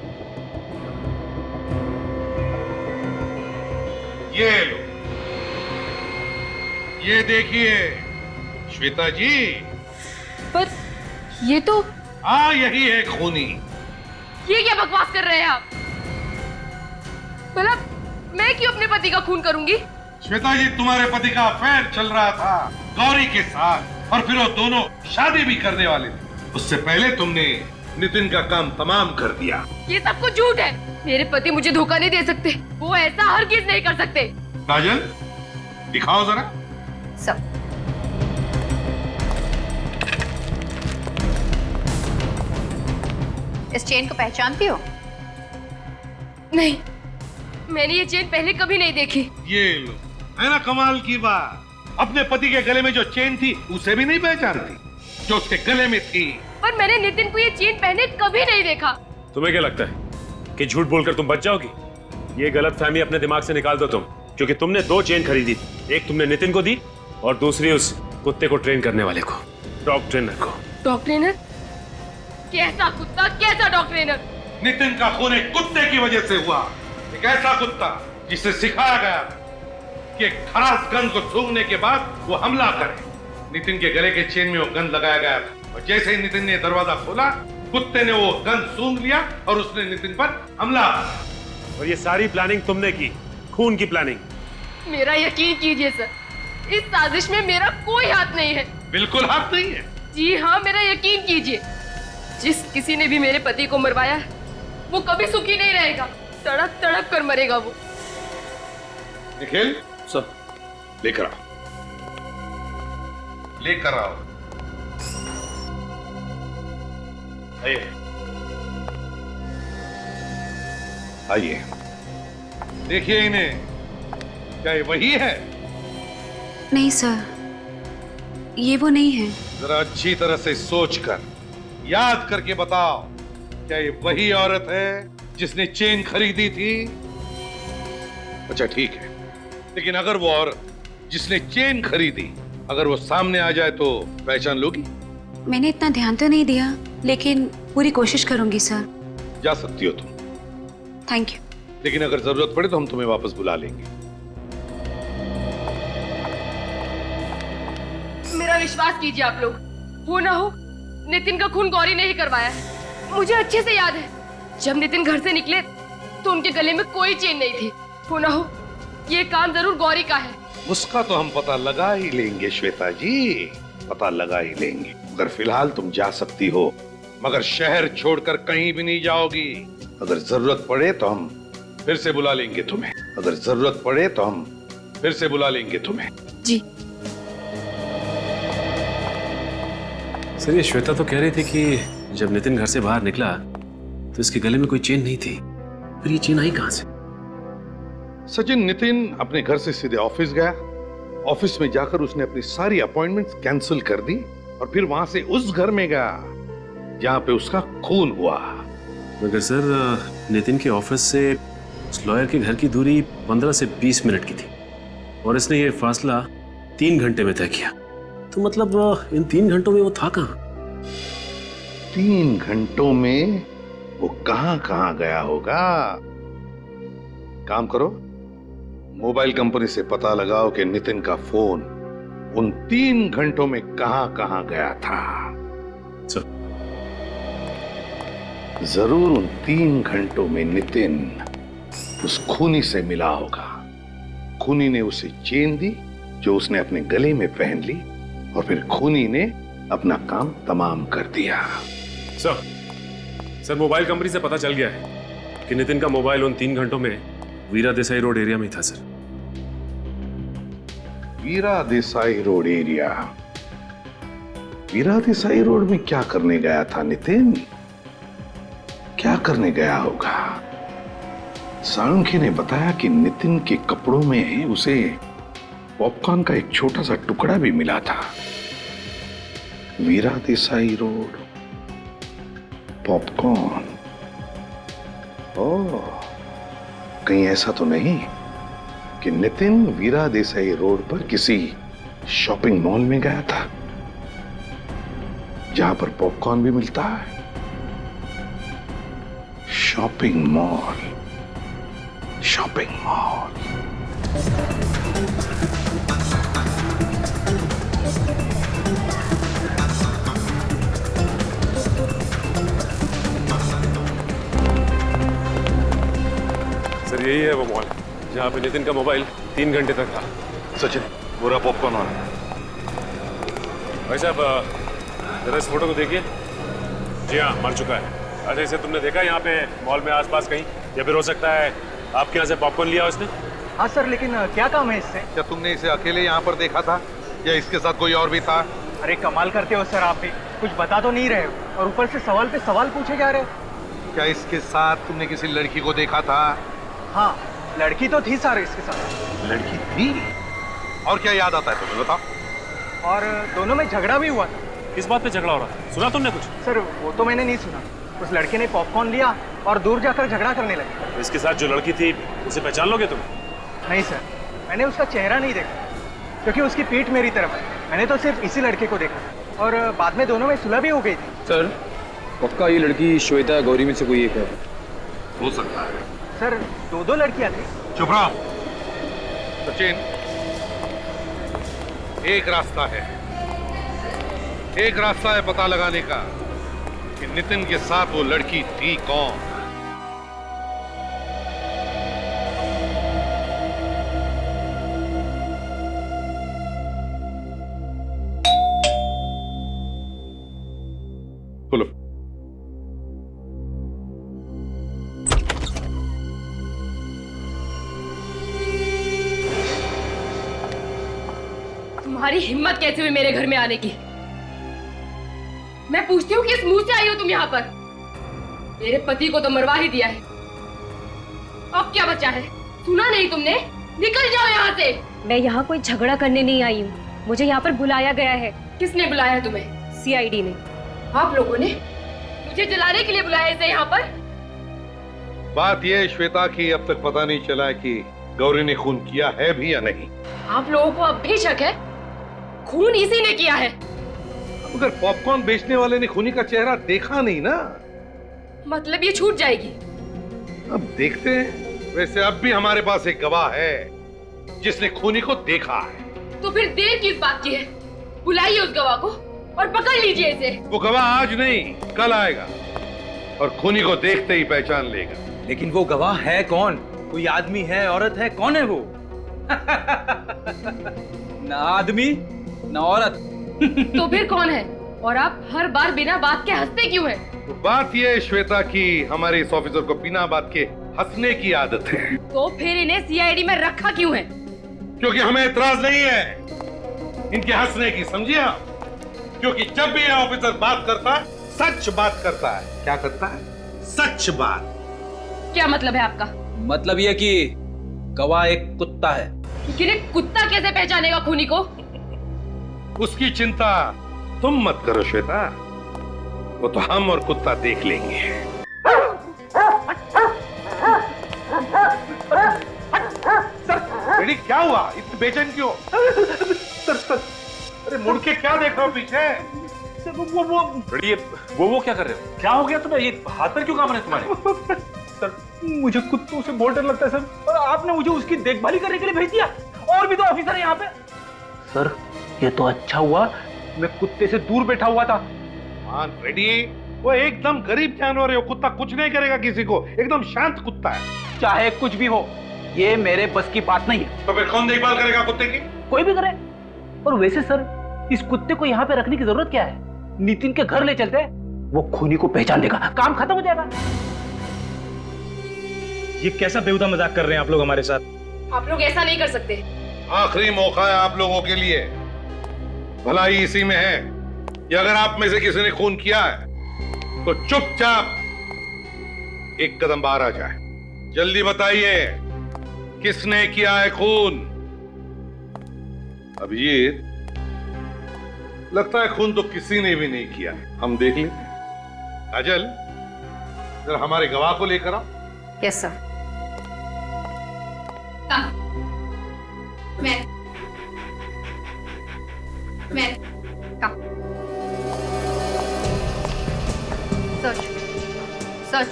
ये लो, ये देखिए श्वेता जी। पर ये तो, हाँ यही है खूनी। ये क्या बकवास कर रहे हैं आप? भला मैं क्यों अपने पति का खून करूंगी? श्वेता जी, तुम्हारे पति का अफेयर चल रहा था गौरी के साथ, और फिर वो दोनों शादी भी करने वाले थे। उससे पहले तुमने नितिन का काम तमाम कर दिया। ये सब कुछ झूठ है। मेरे पति मुझे धोखा नहीं दे सकते, वो ऐसा हरगिज नहीं कर सकते। राजन, दिखाओ जरा। सब इस चेन को पहचानती हो? नहीं, मैंने ये चेन पहले कभी नहीं देखी। ये लो, है ना कमाल की बात। अपने पति के गले में जो चेन थी उसे भी नहीं पहचानती जो उसके गले में थी। पर मैंने नितिन को ये चेन पहने कभी नहीं देखा। तुम्हें क्या लगता है कि झूठ बोलकर तुम बच जाओगी? ये गलतफहमी अपने दिमाग से निकाल दो तुम, क्योंकि तुमने 2 चेन खरीदी थी। एक तुमने नितिन को दी और दूसरी उस कुत्ते को ट्रेन करने वाले को, डॉग ट्रेनर को। Dog trainer? कैसा कुत्ता, कैसा डॉग ट्रेनर? नितिन का खून एक कुत्ते की वजह से हुआ। एक ऐसा कुत्ता जिसे सिखाया गया कि खरास गंध को सूंघने के बाद वो हमला करे। नितिन के गले के चेन में वो गंध लगाया गया था, और जैसे ही नितिन ने दरवाजा खोला, कुत्ते ने वो गंध सूंघ लिया और उसने नितिन पर हमला किया। और ये सारी प्लानिंग तुमने की, खून की प्लानिंग। मेरा यकीन कीजिए सर, इस साजिश में मेरा कोई हाथ नहीं है। बिल्कुल हाथ नहीं है? जी हाँ, मेरा यकीन कीजिए। जिस किसी ने भी मेरे पति को मरवाया है, वो कभी सुखी नहीं रहेगा। तड़प तड़प कर मरेगा वो। निखिल सर, लेकर आओ, लेकर आओ। आइए आइए, देखिए इन्हें। क्या ये वही है? नहीं सर, ये वो नहीं है। जरा अच्छी तरह से सोचकर याद करके बताओ, क्या ये वही औरत है जिसने चेन खरीदी थी? अच्छा ठीक है, लेकिन अगर वो औरत जिसने चेन खरीदी अगर वो सामने आ जाए तो पहचान लोगी? मैंने इतना ध्यान तो नहीं दिया, लेकिन पूरी कोशिश करूंगी सर। जा सकती हो तुम, थैंक यू। लेकिन अगर जरूरत पड़े तो हम तुम्हें वापस बुला लेंगे। मेरा विश्वास कीजिए आप लोग, हो ना हो नितिन का खून गौरी ने ही करवाया है। मुझे अच्छे से याद है, जब नितिन घर से निकले तो उनके गले में कोई चेन नहीं थी। हो ना हो ये काम जरूर गौरी का है। उसका तो हम पता लगा ही लेंगे श्वेता जी, पता लगा ही लेंगे। अगर फिलहाल तुम जा सकती हो, मगर शहर छोड़कर कहीं भी नहीं जाओगी। अगर जरूरत पड़े तो हम फिर से बुला लेंगे तुम्हें। अगर जरूरत पड़े तो हम फिर से बुला लेंगे तुम्हें। जी। सर ये श्वेता तो कह रही थी कि जब नितिन घर से बाहर निकला तो इसके गले में कोई चेन नहीं थी, फिर ये चेन आई कहां से? सचिन, नितिन अपने घर से सीधे ऑफिस गया। ऑफिस में जाकर उसने अपनी सारी अपॉइंटमेंट्स कैंसिल कर दी और फिर वहां से उस घर में गया जहां पे उसका खून हुआ। मगर सर नितिन के ऑफिस से उस लॉयर के घर की दूरी 15 से 20 मिनट की थी और इसने ये फासला 3 घंटे में तय किया। तो मतलब इन 3 घंटों में वो था कहां? 3 घंटों में वो कहां गया होगा? काम करो, मोबाइल कंपनी से पता लगाओ कि नितिन का फोन उन 3 घंटों में कहां गया था। जरूर उन 3 घंटों में नितिन उस खूनी से मिला होगा। खूनी ने उसे चेन दी जो उसने अपने गले में पहन ली और फिर खूनी ने अपना काम तमाम कर दिया। सर मोबाइल कंपनी से पता चल गया है कि नितिन का मोबाइल उन 3 घंटों में वीरा देसाई रोड एरिया में था। सर वीरा देसाई रोड एरिया? वीरा देसाई रोड में क्या करने गया था नितिन? क्या करने गया होगा? साळुंखे ने बताया कि नितिन के कपड़ों में उसे पॉपकॉर्न का एक छोटा सा टुकड़ा भी मिला था। वीरा देसाई रोड, पॉपकॉर्न। ओह, कहीं ऐसा तो नहीं कि नितिन वीरा देसाई रोड पर किसी शॉपिंग मॉल में गया था जहां पर पॉपकॉर्न भी मिलता है? Shopping mall. सर यही है वो मॉल जहाँ पे नितिन का मोबाइल 3 घंटे तक था। सचिन, पूरा पॉपकॉर्न वाला। भाई साहब जरा इस फोटो को देखिए। जी हाँ, मर चुका है। अच्छा, इसे तुमने देखा यहाँ पे मॉल में आसपास कहीं? या फिर हो सकता है आपके यहाँ से पॉपकॉर्न लिया उसने? हाँ सर, लेकिन क्या काम है इससे? क्या तुमने इसे अकेले यहाँ पर देखा था या इसके साथ कोई और भी था? अरे कमाल करते हो सर, आप भी कुछ बता तो नहीं रहे हो और ऊपर से सवाल पे सवाल पूछे जा रहे हो। क्या इसके साथ तुमने किसी लड़की को देखा था? हाँ, लड़की तो थी सर इसके साथ। लड़की थी? और क्या याद आता है तुम्हें, बताओ? और दोनों में झगड़ा भी हुआ था। किस बात पे झगड़ा हो रहा था? सुना तुमने कुछ? सर वो तो मैंने नहीं सुना। उस लड़के ने पॉपकॉर्न लिया और दूर जाकर झगड़ा करने लगे। इसके साथ जो लड़की थी उसे पहचान लोगे तुम? नहीं सर, मैंने उसका चेहरा नहीं देखा क्योंकि उसकी पीठ मेरी तरफ है। मैंने तो सिर्फ इसी लड़के को देखा और बाद में दोनों में सुलह भी हो गई थी। सर पक्का ये लड़की श्वेता गौरी में से कोई एक है? हो सकता है सर, 2 लड़कियां थी। चुप रहो सचिन। एक रास्ता है पता लगाने का कि नितिन के साथ वो लड़की थी कौन। बोलो। तुम्हारी हिम्मत कैसे हुई मेरे घर में आने की? मैं पूछती हूँ किस मुंह से आई हो तुम यहाँ पर? मेरे पति को तो मरवा ही दिया है, अब क्या बचा है? सुना नहीं तुमने? निकल जाओ यहाँ से। मैं यहाँ कोई झगड़ा करने नहीं आई हूँ, मुझे यहाँ पर बुलाया गया है। किसने बुलाया तुम्हें? सीआईडी ने। आप लोगों ने मुझे जलाने के लिए बुलाया इसे यहाँ पर? बात यह श्वेता की अब तक पता नहीं चला कि गौरी ने खून किया है भी या नहीं। आप लोगों को अब भी शक है? खून इसी ने किया है। मगर पॉपकॉर्न बेचने वाले ने खूनी का चेहरा देखा नहीं ना। मतलब ये छूट जाएगी? अब देखते हैं। वैसे अब भी हमारे पास एक गवाह है जिसने खूनी को देखा है। तो फिर देर किस बात की है? बुलाइए उस गवाह को और पकड़ लीजिए इसे। वो गवाह आज नहीं कल आएगा और खूनी को देखते ही पहचान लेगा। लेकिन वो गवाह है कौन? कोई आदमी है, औरत है? कौन है वो? ना आदमी ना औरत। तो फिर कौन है? और आप हर बार बिना बात के हंसते क्यों हैं? तो बात यह है श्वेता की हमारे इस ऑफिसर को बिना बात के हंसने की आदत है। तो फिर इन्हें सीआईडी में रखा क्यों है? क्योंकि हमें एतराज नहीं है इनके हंसने की, समझिए आप? क्योंकि जब भी यह ऑफिसर बात करता है सच बात करता है। क्या करता है? सच बात। क्या मतलब है आपका? मतलब यह कि गवाह एक कुत्ता है। लेकिन कुत्ता कैसे पहचानेगा खूनी को? उसकी चिंता तुम मत करो श्वेता, वो तो हम और कुत्ता देख लेंगे। बेटी क्या हुआ? इतनी बेचैन क्यों? सर अरे मुड़ के क्या देख रहे हो पीछे? सर वो क्या कर रहे हो? क्या हो गया तुम्हें? ये हाथ पर क्यों काम रहे तुम्हारे? सर मुझे कुत्तों से बहुत डर लगता है सर, और आपने मुझे उसकी देखभाल करने के लिए भेज दिया। और भी तो ऑफिसर है यहाँ पे। सर ये तो अच्छा हुआ मैं कुत्ते से दूर बैठा हुआ था। रेडी, वो एकदम गरीब जानवर है, वो कुत्ता कुछ नहीं करेगा किसी को, एकदम शांत कुत्ता है। चाहे कुछ भी हो, ये मेरे बस की बात नहीं है। तो फिर कौन देखभाल करेगा कुत्ते की? कोई भी करे। और वैसे सर इस कुत्ते को यहाँ पे रखने की जरूरत क्या है? नितिन के घर ले चलते हैं, वो खूनी को पहचान देगा, काम खत्म हो जाएगा। ये कैसा बेहुदा मजाक कर रहे हैं आप लोग हमारे साथ? आप लोग ऐसा नहीं कर सकते। आखिरी मौका है आप लोगों के लिए, भलाई इसी में है कि अगर आप में से किसी ने खून किया है तो चुपचाप एक कदम बाहर आ जाए। जल्दी बताइए किसने किया है खून? अभिजीत, लगता है खून तो किसी ने भी नहीं किया, हम देख लेते हैं। काजल, जरा हमारे गवाह को लेकर आओ। Yes sir. मैं कम। सच सच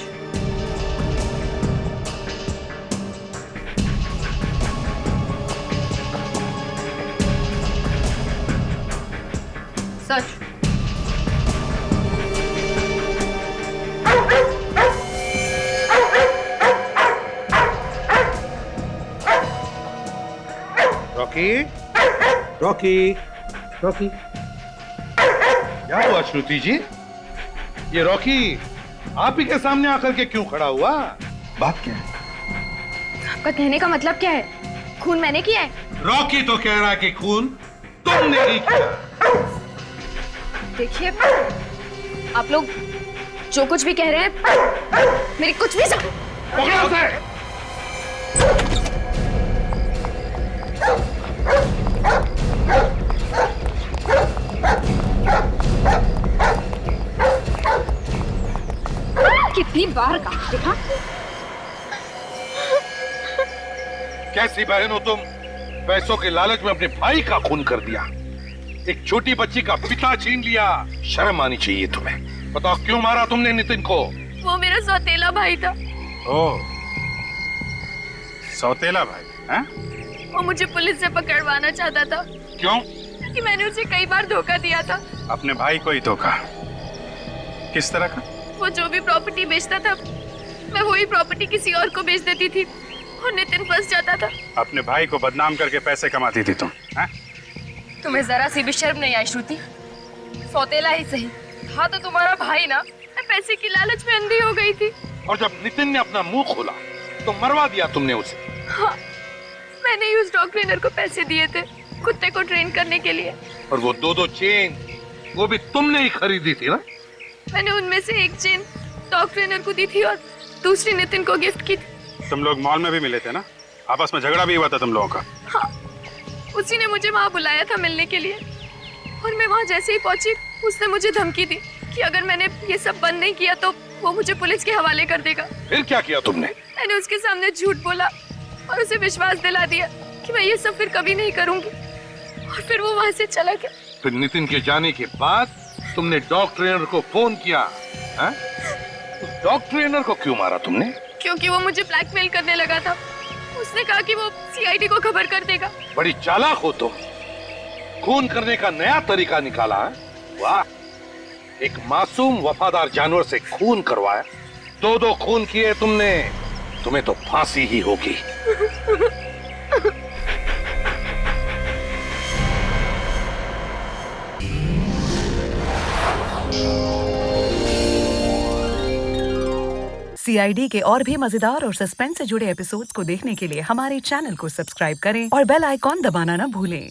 सच। रॉकी, रॉकी, रॉकी, क्या हुआ श्रुति जी? ये रॉकी आप ही के सामने आकर के क्यों खड़ा हुआ? बात क्या है? आपका कहने का मतलब क्या है? खून मैंने किया है? रॉकी तो कह रहा है कि खून तुमने ही किया। देखिए आप लोग जो कुछ भी कह रहे हैं मेरी कुछ भी कितनी बार कहा देखा? कैसी बहन हो तुम? पैसों के लालच में अपने भाई का खून कर दिया, एक छोटी बच्ची का पिता छीन लिया। शर्म आनी चाहिए तुम्हें। बताओ क्यों मारा तुमने नितिन को? वो मेरा सौतेला भाई था। ओह, सौतेला भाई हैं? वो मुझे पुलिस से पकड़वाना चाहता था। क्यों? कि मैंने उसे कई बार धोखा दिया था। अपने भाई को ही धोखा? किस तरह का? वो जो भी प्रॉपर्टी बेचता था मैं वही प्रॉपर्टी किसी और को बेच देती थी और नितिन फंस जाता था। अपने भाई को बदनाम करके पैसे कमाती थी तुम हैं? तुम्हें जरा सी भी शर्म नहीं आई श्रुति? सौतेला ही सही था तो तुम्हारा भाई ना। मैं पैसे की लालच में अंधी हो गई थी। और जब नितिन ने अपना मुंह खोला तो मरवा दिया तुमने उसे। हाँ, मैंने ही उस डॉग ट्रेनर को पैसे दिए थे कुत्ते को ट्रेन करने के लिए। और वो दो चेन वो भी तुमने ही खरीदी थी ना? मैंने उनमें से एक चेन डॉग ट्रेनर को दी थी और दूसरी नितिन को गिफ्ट की थी। तुम लोग मॉल में भी मिले थे ना? आपस में झगड़ा भी हुआ था तुम लोगों का? हाँ, उसी ने मुझे वहाँ बुलाया था मिलने के लिए और मैं वहाँ जैसे ही पहुंची उसने मुझे धमकी दी कि अगर मैंने ये सब बंद नहीं किया तो वो मुझे पुलिस के हवाले कर देगा। फिर क्या किया तुमने? मैंने उसके सामने झूठ बोला और उसे विश्वास दिला दिया कि मैं ये सब फिर कभी नहीं करूंगी और फिर वो वहाँ से चला गया। फिर नितिन के जाने के बाद तुमने डॉग ट्रेनर को फोन किया है? उस डॉग ट्रेनर को क्यों मारा तुमने? क्योंकि वो मुझे ब्लैकमेल करने लगा था। उसने कहा कि वो सीआईडी को खबर कर देगा। बड़ी चालाक हो तुम, खून करने का नया तरीका निकाला है। वाह, एक मासूम वफादार जानवर से खून करवाया, दो खून किए तुमने, तुम्हें तो फांसी ही होगी। CID के और भी मजेदार और सस्पेंस से जुड़े एपिसोड्स को देखने के लिए हमारे चैनल को सब्सक्राइब करें और बेल आइकॉन दबाना ना भूलें।